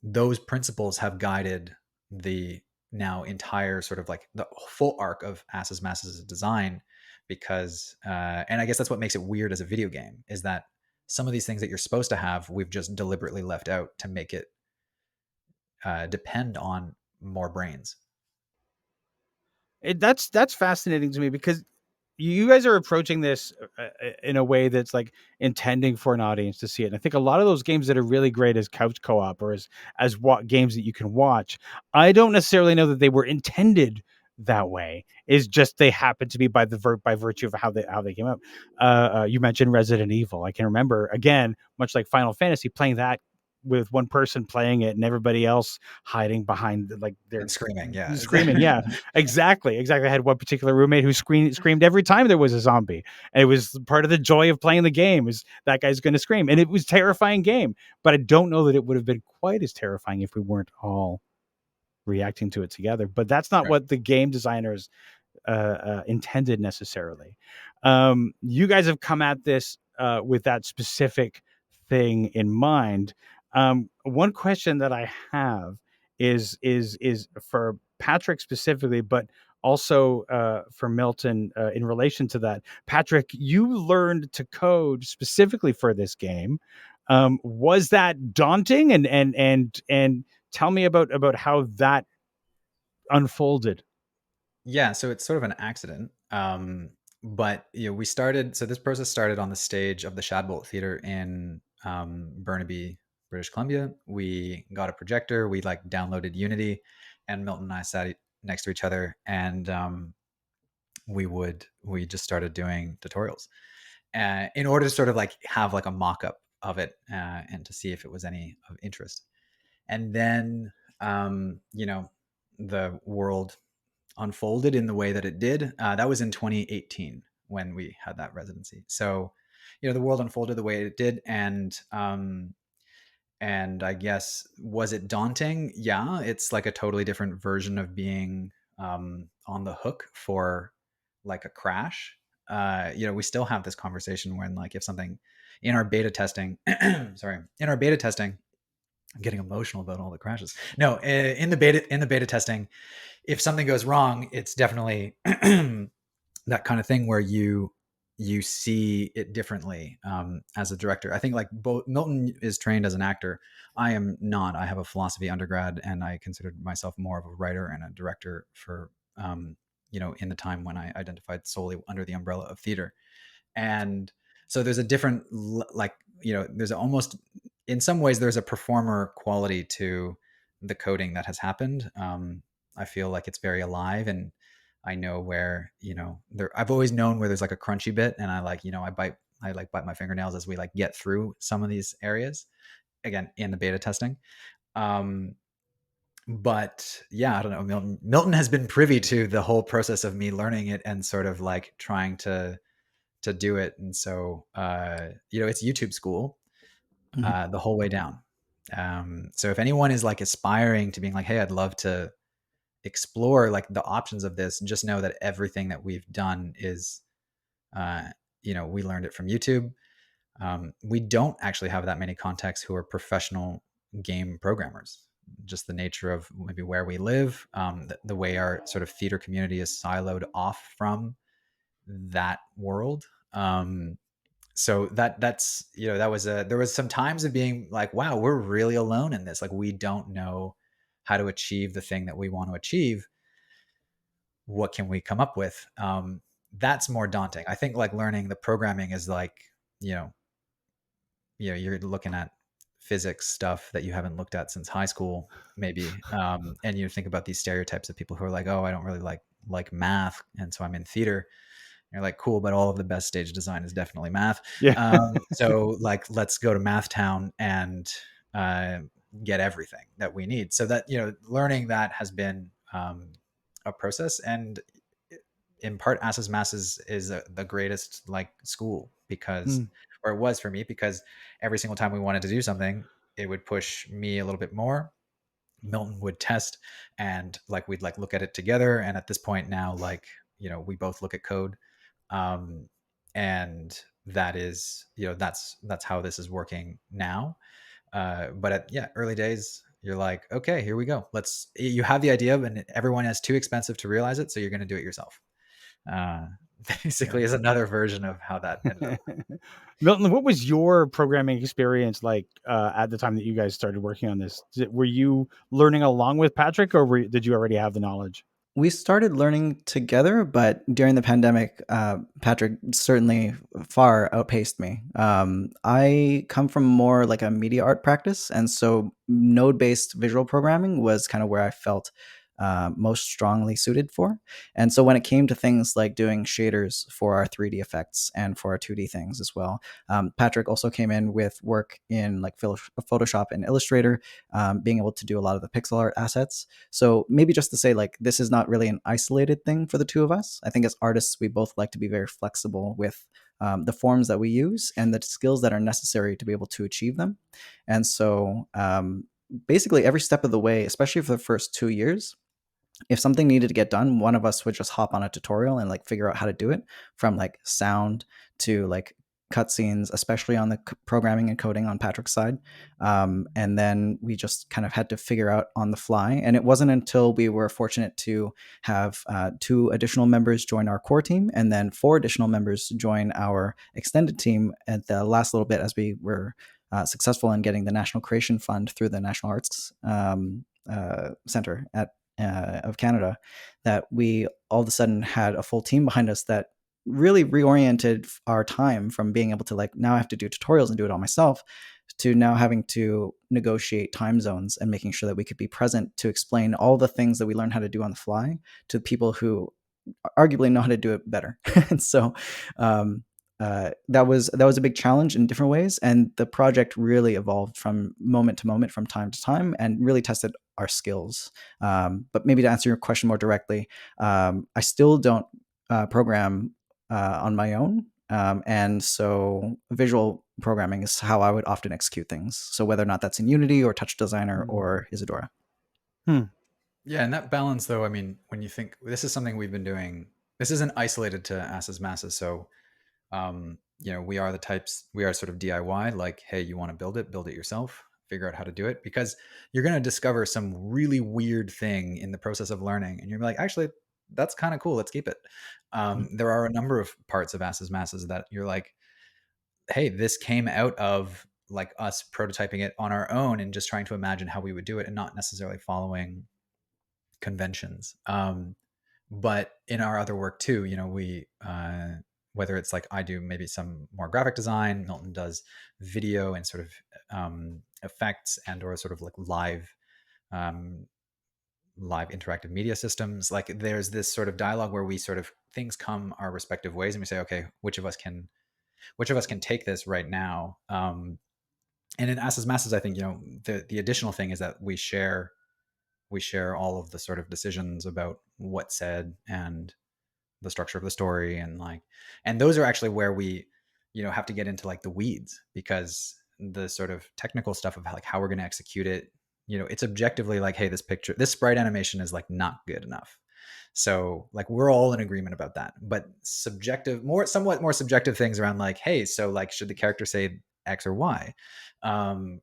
Those principles have guided the now entire sort of like the full arc of Asses Masses' design, because and I guess that's what makes it weird as a video game, is that some of these things that you're supposed to have, we've just deliberately left out to make it depend on more brains. That's fascinating to me, because you guys are approaching this in a way that's like intending for an audience to see it. And I think a lot of those games that are really great as couch co-op or as what games that you can watch, I don't necessarily know that they were intended that way. Is just they happen to be by virtue of how they came up. You mentioned Resident Evil. I can remember, again, much like Final Fantasy, playing that with one person playing it and everybody else hiding behind like their And screaming, yeah. screaming. Yeah, exactly. I had one particular roommate who screamed every time there was a zombie, and it was part of the joy of playing the game is that guy's going to scream, and it was a terrifying game. But I don't know that it would have been quite as terrifying if we weren't all reacting to it together. But that's not Right. what the game designers intended necessarily. You guys have come at this with that specific thing in mind. One question that I have is for Patrick specifically, but also for Milton in relation to that. Patrick, you learned to code specifically for this game. Was that daunting? And tell me about how that unfolded. Yeah, so it's sort of an accident. But we started. So this process started on the stage of the Shadbolt Theater in Burnaby, British Columbia. We got a projector. We like downloaded Unity, and Milton and I sat next to each other, and we just started doing tutorials in order to sort of like have like a mock-up of it and to see if it was any of interest. And then the world unfolded in the way that it did. That was in 2018 when we had that residency. So, the world unfolded the way it did, and I guess, was it daunting? Yeah, it's like a totally different version of being on the hook for like a crash. We still have this conversation when like if something in our beta testing, sorry, in our beta testing, I'm getting emotional about all the crashes. No, in the beta testing, if something goes wrong, it's definitely that kind of thing where you see it differently as a director. I think like both Milton is trained as an actor. I am not. I have a philosophy undergrad, and I considered myself more of a writer and a director for in the time when I identified solely under the umbrella of theater. And so there's a different there's almost, in some ways, there's a performer quality to the coding that has happened. I feel like it's very alive, and I know where, I've always known where there's like a crunchy bit, and I bite my fingernails as we like get through some of these areas, again, in the beta testing. But yeah, I don't know. Milton has been privy to the whole process of me learning it and sort of like trying to do it. And so, it's YouTube school the whole way down. So if anyone is like aspiring to being like, hey, I'd love to explore like the options of this, just know that everything that we've done is, we learned it from YouTube. We don't actually have that many contacts who are professional game programmers. Just the nature of maybe where we live, the way our sort of theater community is siloed off from that world. So that's there was some times of being like, wow, we're really alone in this. Like, we don't know how to achieve the thing that we want to achieve. What can we come up with? That's more daunting. I think like learning the programming is like, you're looking at physics stuff that you haven't looked at since high school, maybe. And you think about these stereotypes of people who are like, oh, I don't really like math, and so I'm in theater. You're like, cool, but all of the best stage design is definitely math. Yeah. So like, let's go to Math Town and get everything that we need. So that, learning that has been a process. And in part, asses.masses is the greatest like school because, or it was for me, because every single time we wanted to do something, it would push me a little bit more. Milton would test, and like we'd like look at it together. And at this point now, like, we both look at code. And that is, that's how this is working now. But at early days, you're like, okay, here we go. You have the idea, and everyone is too expensive to realize it, so you're going to do it yourself. Basically, is another version of how that ended up. Milton, what was your programming experience like at the time that you guys started working on this? Were you learning along with Patrick, or did you already have the knowledge? We started learning together, but during the pandemic, Patrick certainly far outpaced me. I come from more like a media art practice, and so node-based visual programming was kind of where I felt most strongly suited for. And so when it came to things like doing shaders for our 3D effects and for our 2D things as well, Patrick also came in with work in like Photoshop and Illustrator, being able to do a lot of the pixel art assets. So maybe just to say, like, this is not really an isolated thing for the two of us. I think as artists, we both like to be very flexible with the forms that we use and the skills that are necessary to be able to achieve them. And so basically every step of the way, especially for the first 2 years, if something needed to get done, one of us would just hop on a tutorial and like figure out how to do it, from like sound to like cutscenes, especially on the programming and coding on Patrick's side. And then we just kind of had to figure out on the fly. And it wasn't until we were fortunate to have 2 additional members join our core team and then 4 additional members join our extended team at the last little bit, as we were successful in getting the National Creation Fund through the National Arts Center of Canada, that we all of a sudden had a full team behind us that really reoriented our time from being able to, like, now I have to do tutorials and do it all myself, to now having to negotiate time zones and making sure that we could be present to explain all the things that we learned how to do on the fly to people who arguably know how to do it better. And so that was a big challenge in different ways, and the project really evolved from moment to moment, from time to time, and really tested our skills. But maybe to answer your question more directly, I still don't program on my own, and so visual programming is how I would often execute things. So whether or not that's in Unity or Touch Designer or Isadora. Yeah, and that balance, though, I mean, when you think this is something we've been doing, this isn't isolated to asses masses. So, we are the types, we are sort of DIY, like, hey, you want to build it yourself, figure out how to do it, because you're going to discover some really weird thing in the process of learning. And you're like, actually, that's kind of cool. Let's keep it. There are a number of parts of asses masses that you're like, hey, this came out of like us prototyping it on our own and just trying to imagine how we would do it and not necessarily following conventions. But in our other work too, we whether it's like I do maybe some more graphic design, Milton does video and sort of effects and or sort of like um, live interactive media systems. Like there's this sort of dialogue where we sort of things come our respective ways, and we say, okay, which of us can take this right now? And in Asses Masses, I think the additional thing is that we share all of the sort of decisions about what's said and the structure of the story, and those are actually where we have to get into like the weeds, because the sort of technical stuff of like how we're going to execute it, it's objectively like, hey, this sprite animation is like not good enough. So like we're all in agreement about that, but somewhat more subjective things around like, hey, so like should the character say X or Y? And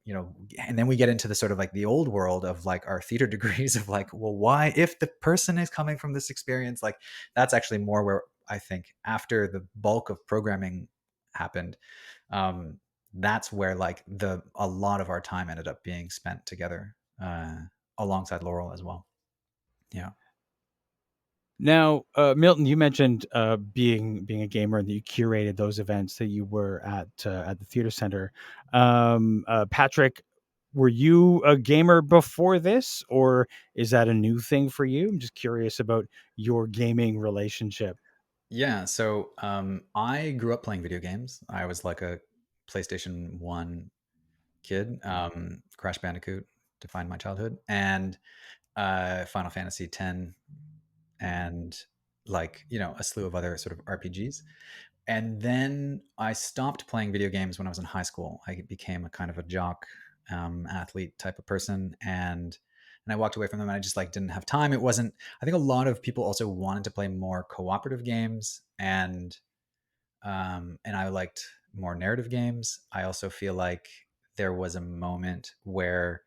then we get into the sort of like the old world of like our theater degrees of like, well, why, if the person is coming from this experience, like that's actually more where I think after the bulk of programming happened, that's where like a lot of our time ended up being spent together, alongside Laurel as well. Yeah. Now, Milton, you mentioned being a gamer and that you curated those events that you were at the theater center. Patrick, were you a gamer before this, or is that a new thing for you? I'm just curious about your gaming relationship. Yeah, so I grew up playing video games. I was like a PlayStation 1 kid. Crash Bandicoot defined my childhood, and Final Fantasy 10, and like, a slew of other sort of RPGs. And then I stopped playing video games when I was in high school. I became a kind of a jock, athlete type of person, and I walked away from them. And I just like didn't have time. It wasn't. I think a lot of people also wanted to play more cooperative games, and I liked more narrative games. I also feel like there was a moment where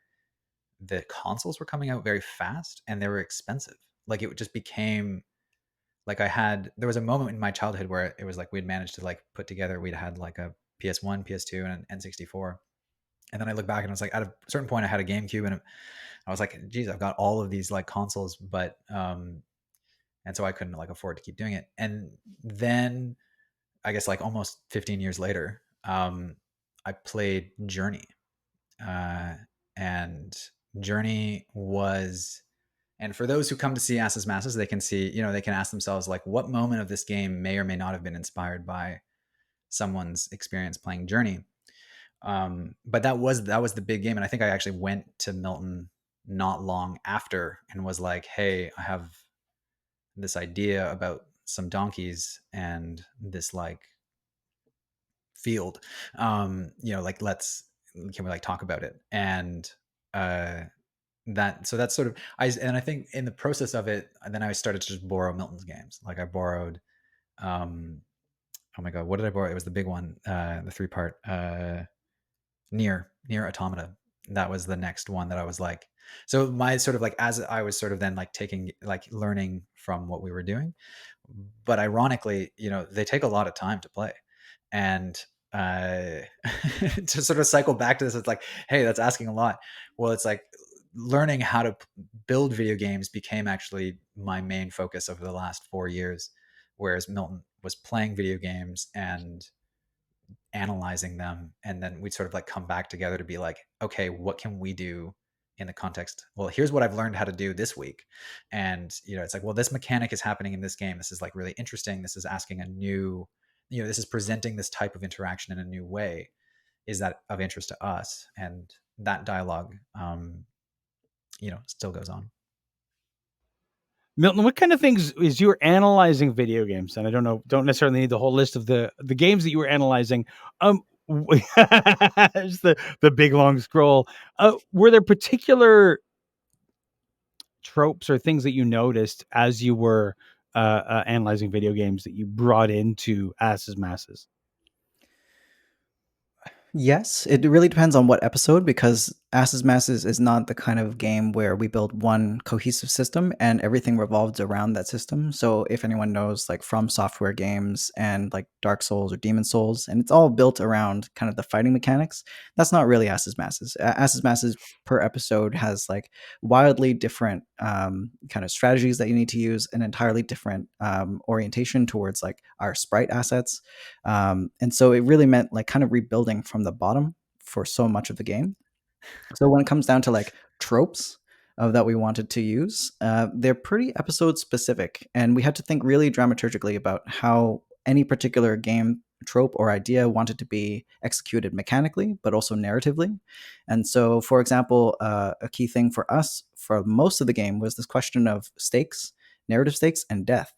the consoles were coming out very fast and they were expensive. Like it just became like there was a moment in my childhood where it was like we'd managed to like put together, we'd had like a PS1, PS2, and an N64. And then I look back and I was like, at a certain point I had a GameCube, and I was like, geez, I've got all of these like consoles, but and so I couldn't like afford to keep doing it. And then I guess like almost 15 years later, I played Journey, and Journey was And for those who come to see Asses Masses, they can see, they can ask themselves, like, what moment of this game may or may not have been inspired by someone's experience playing Journey. But that was the big game, and I think I actually went to Milton not long after and was like, "Hey, I have this idea about some donkeys and this like field. Like let's can we like talk about it?" And uh, that's sort of I think in the process of it, then I started to just borrow Milton's games. Like I borrowed, oh my god, what did I borrow? It was the big one, the 3-part. Near Automata. That was the next one that I was like, so my sort of like, as I was sort of then like taking, like learning from what we were doing, but ironically, they take a lot of time to play. And uh to sort of cycle back to this, it's like, hey, that's asking a lot. Well, it's like learning how to build video games became actually my main focus over the last 4 years, whereas Milton was playing video games and analyzing them, and then we'd sort of like come back together to be like, okay, what can we do in the context? Well, here's what I've learned how to do this week. And it's like, well, this mechanic is happening in this game, this is like really interesting, this is asking a new, this is presenting this type of interaction in a new way, is that of interest to us? And that dialogue still goes on. Milton, what kind of things is you analyzing video games? And I don't necessarily need the whole list of the games that you were analyzing. It's the big long scroll. Were there particular tropes or things that you noticed as you were analyzing video games that you brought into Asses Masses? Yes, it really depends on what episode, because Asses Masses is not the kind of game where we build one cohesive system and everything revolves around that system. So if anyone knows like From Software games and like Dark Souls or Demon Souls, and it's all built around kind of the fighting mechanics, that's not really Asses Masses. Asses Masses per episode has like wildly different kind of strategies that you need to use, an entirely different orientation towards like our sprite assets. And so it really meant like kind of rebuilding from the bottom for so much of the game. So when it comes down to like tropes that we wanted to use, they're pretty episode specific, and we had to think really dramaturgically about how any particular game trope or idea wanted to be executed mechanically, but also narratively. And so, for example, a key thing for us for most of the game was this question of stakes, narrative stakes, and death.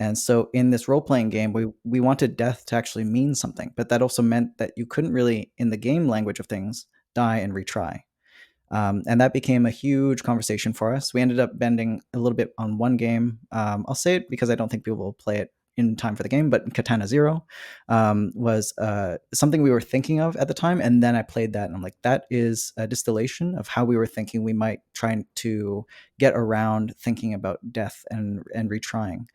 And so in this role playing game, we wanted death to actually mean something, but that also meant that you couldn't really, in the game language of things, die and retry. And that became a huge conversation for us. We ended up bending a little bit on one game. I'll say it because I don't think people will play it in time for the game, but Katana Zero was something we were thinking of at the time. And then I played that and I'm like, that is a distillation of how we were thinking we might try to get around thinking about death and retrying.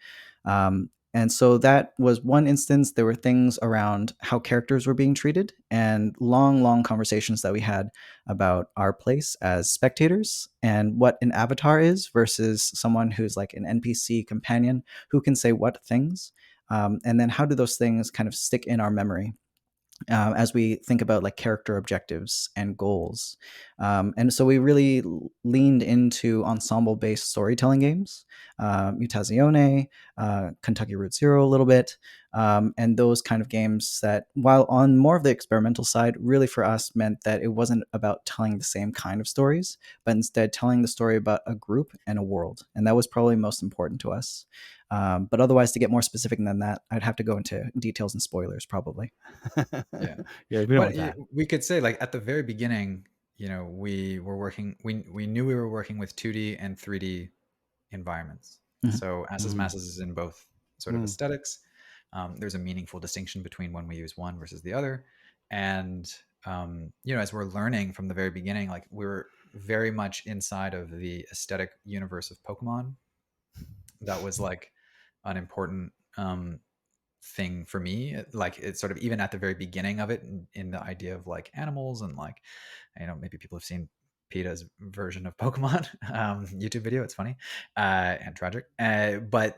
And so that was one instance. There were things around how characters were being treated and long, long conversations that we had about our place as spectators and what an avatar is versus someone who's like an NPC companion who can say what things. And then how do those things kind of stick in our memory? As we think about like character objectives and goals. And so we really leaned into ensemble based storytelling games, Mutazione, Kentucky Route Zero a little bit, and those kind of games that, while on more of the experimental side, really for us meant that it wasn't about telling the same kind of stories, but instead telling the story about a group and a world. And that was probably most important to us. But otherwise, to get more specific than that, I'd have to go into details and spoilers probably. Yeah. Yeah, we don't But want that. we could say, like, at the very beginning, we were working, we knew we were working with 2D and 3D environments. Mhm. So Asses Masses is in both sort of Mm. aesthetics. There's a meaningful distinction between when we use one versus the other. And, as we're learning from the very beginning, like we were very much inside of the aesthetic universe of Pokemon. That was like an important thing for me. Like it's sort of even at the very beginning of it, in the idea of like animals and like, maybe people have seen PETA's version of Pokemon YouTube video. It's funny and tragic. But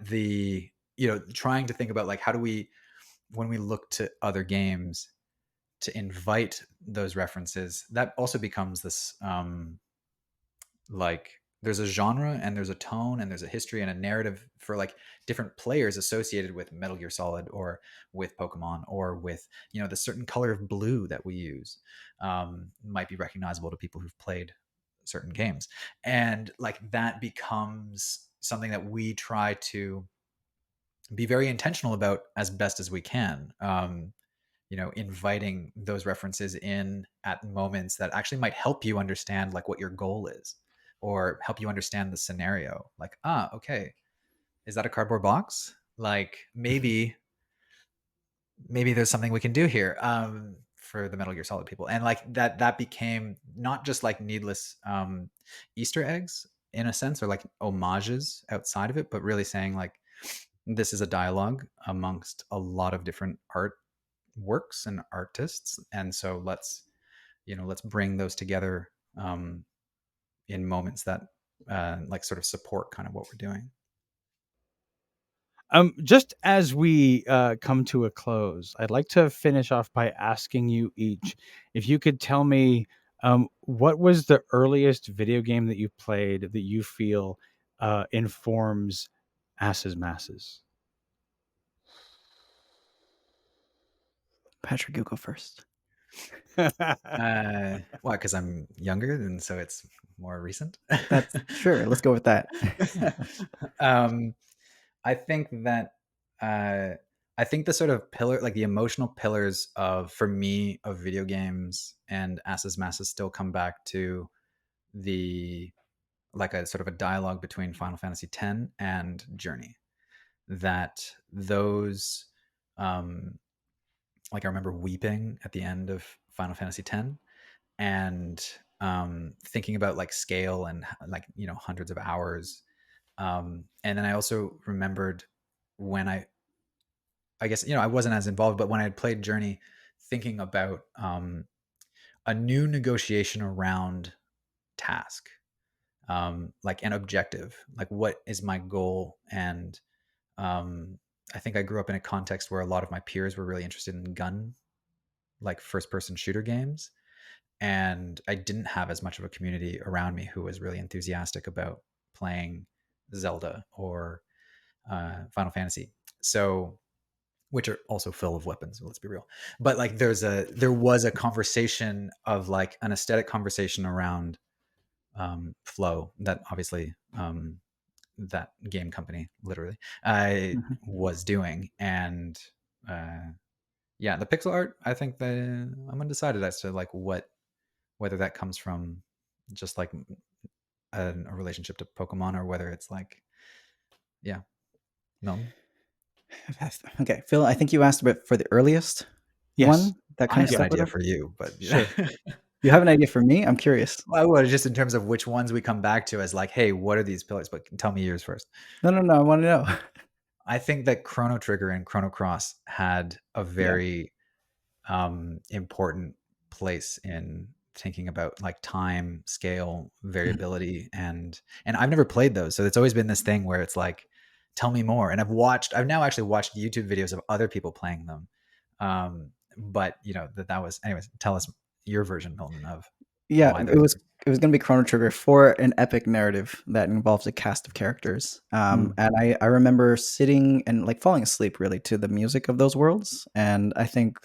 trying to think about like, how do we, when we look to other games to invite those references, that also becomes this like there's a genre and there's a tone and there's a history and a narrative for like different players associated with Metal Gear Solid or with Pokemon or with, you know, the certain color of blue that we use might be recognizable to people who've played certain games. And like that becomes something that we try to be very intentional about as best as we can. You know, inviting those references in at moments that actually might help you understand like what your goal is or help you understand the scenario. Like, ah, okay, is that a cardboard box? Like maybe there's something we can do here for the Metal Gear Solid people. And like that became not just like needless Easter eggs in a sense, or like homages outside of it, but really saying like this is a dialogue amongst a lot of different art works and artists, and so let's bring those together in moments that like sort of support kind of what we're doing. Just as we come to a close, I'd like to finish off by asking you each if you could tell me what was the earliest video game that you played that you feel informs Asses Masses? Patrick, you go first. Why? Because I'm younger, and so it's more recent. That's sure. Let's go with that. um, I think that I think the sort of pillar, like the emotional pillars of for me of video games and Asses Masses still come back to the like a sort of a dialogue between Final Fantasy X and Journey. That those like I remember weeping at the end of Final Fantasy X and thinking about like scale and like, you know, hundreds of hours. And then I also remembered when I guess, you know, I wasn't as involved, but when I had played Journey, thinking about a new negotiation around task, like an objective, like what is my goal. And I think I grew up in a context where a lot of my peers were really interested in gun, like first person shooter games. And I didn't have as much of a community around me who was really enthusiastic about playing Zelda or Final Fantasy. So, which are also full of weapons. Let's be real. But like, there was a conversation of like an aesthetic conversation around flow that obviously that game company literally I Mhm. was doing, and uh, yeah, the pixel art. I think that I'm undecided as to like whether that comes from just like a relationship to Pokemon or whether it's like, yeah, no. Okay, Phil, I think you asked about for the earliest Yes. one that I kind of have an Yeah. stuck with idea us. for you, but yeah. Sure. You have an idea for me? I'm curious. I would just in terms of which ones we come back to as like, hey, what are these pillars? But tell me yours first. No, no, no. I want to know. I think that Chrono Trigger and Chrono Cross had a Yeah. very important place in thinking about like time, scale, Mhm. variability, and I've never played those, so it's always been this thing where it's like, tell me more. And I've now actually watched YouTube videos of other people playing them, but you know that was anyways. Tell us your version, Milton, of Yeah, why it those. was it was going to be Chrono Trigger for an epic narrative that involves a cast of characters. Mm. And I remember sitting and like falling asleep really to the music of those worlds. And I think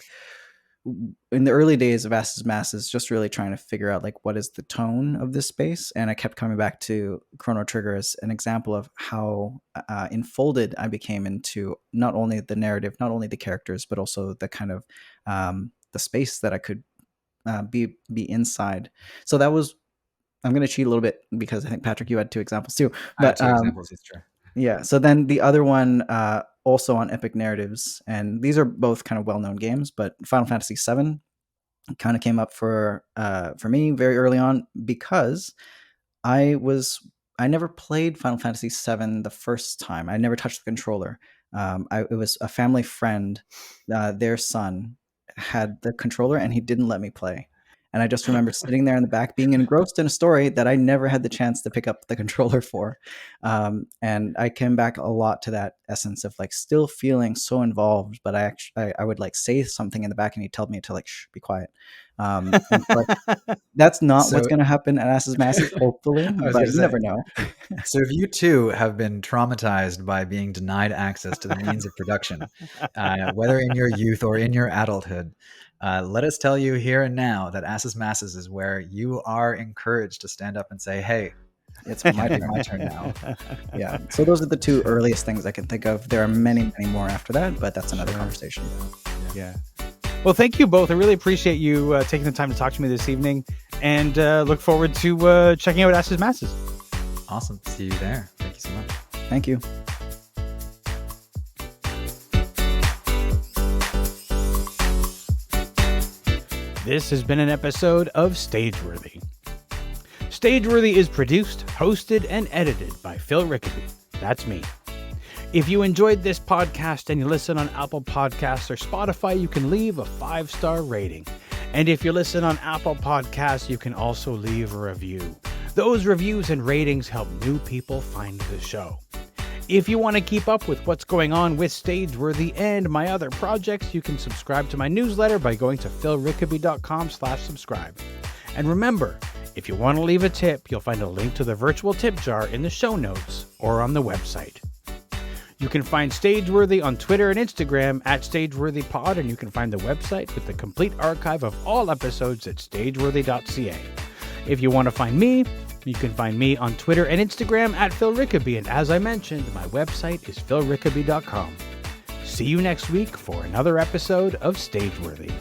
in the early days of Asses Masses, just really trying to figure out like what is the tone of this space. And I kept coming back to Chrono Trigger as an example of how enfolded I became into not only the narrative, not only the characters, but also the kind of the space that I could be inside. So that was I'm going to cheat a little bit because I think Patrick, you had two examples too. I have But two examples. It's true. yeah, so then the other one also on epic narratives, and these are both kind of well-known games, but Final Fantasy VII kind of came up for me very early on because I was I never played Final Fantasy VII the first time. I never touched the controller. It was a family friend, their son had the controller, and he didn't let me play. And I just remember sitting there in the back being engrossed in a story that I never had the chance to pick up the controller for. And I came back a lot to that essence of like still feeling so involved, but I would like say something in the back and he'd tell me to like, shh, be quiet. But that's not So- what's going to happen at Asses Masses, hopefully, I was but gonna you say. never know. So if you too have been traumatized by being denied access to the means of production, whether in your youth or in your adulthood, let us tell you here and now that Asses Masses is where you are encouraged to stand up and say, hey, It's my turn now. Yeah. So those are the two earliest things I can think of. There are many, many more after that, but that's another conversation. Yeah. Well, thank you both. I really appreciate you taking the time to talk to me this evening, and look forward to checking out Asses Masses. awesome. See you there. Thank you so much. Thank you. This has been an episode of Stageworthy. Stageworthy is produced, hosted, and edited by Phil Rickaby. That's me. If you enjoyed this podcast and you listen on Apple Podcasts or Spotify, you can leave a 5-star rating. And if you listen on Apple Podcasts, you can also leave a review. Those reviews and ratings help new people find the show. If you want to keep up with what's going on with Stageworthy and my other projects, you can subscribe to my newsletter by going to philrickaby.com/subscribe. And remember, if you want to leave a tip, you'll find a link to the virtual tip jar in the show notes or on the website. You can find Stageworthy on Twitter and Instagram at StageworthyPod, and you can find the website with the complete archive of all episodes at stageworthy.ca. If you want to find me, you can find me on Twitter and Instagram at Phil Rickaby, and as I mentioned, my website is philrickaby.com. See you next week for another episode of Stageworthy.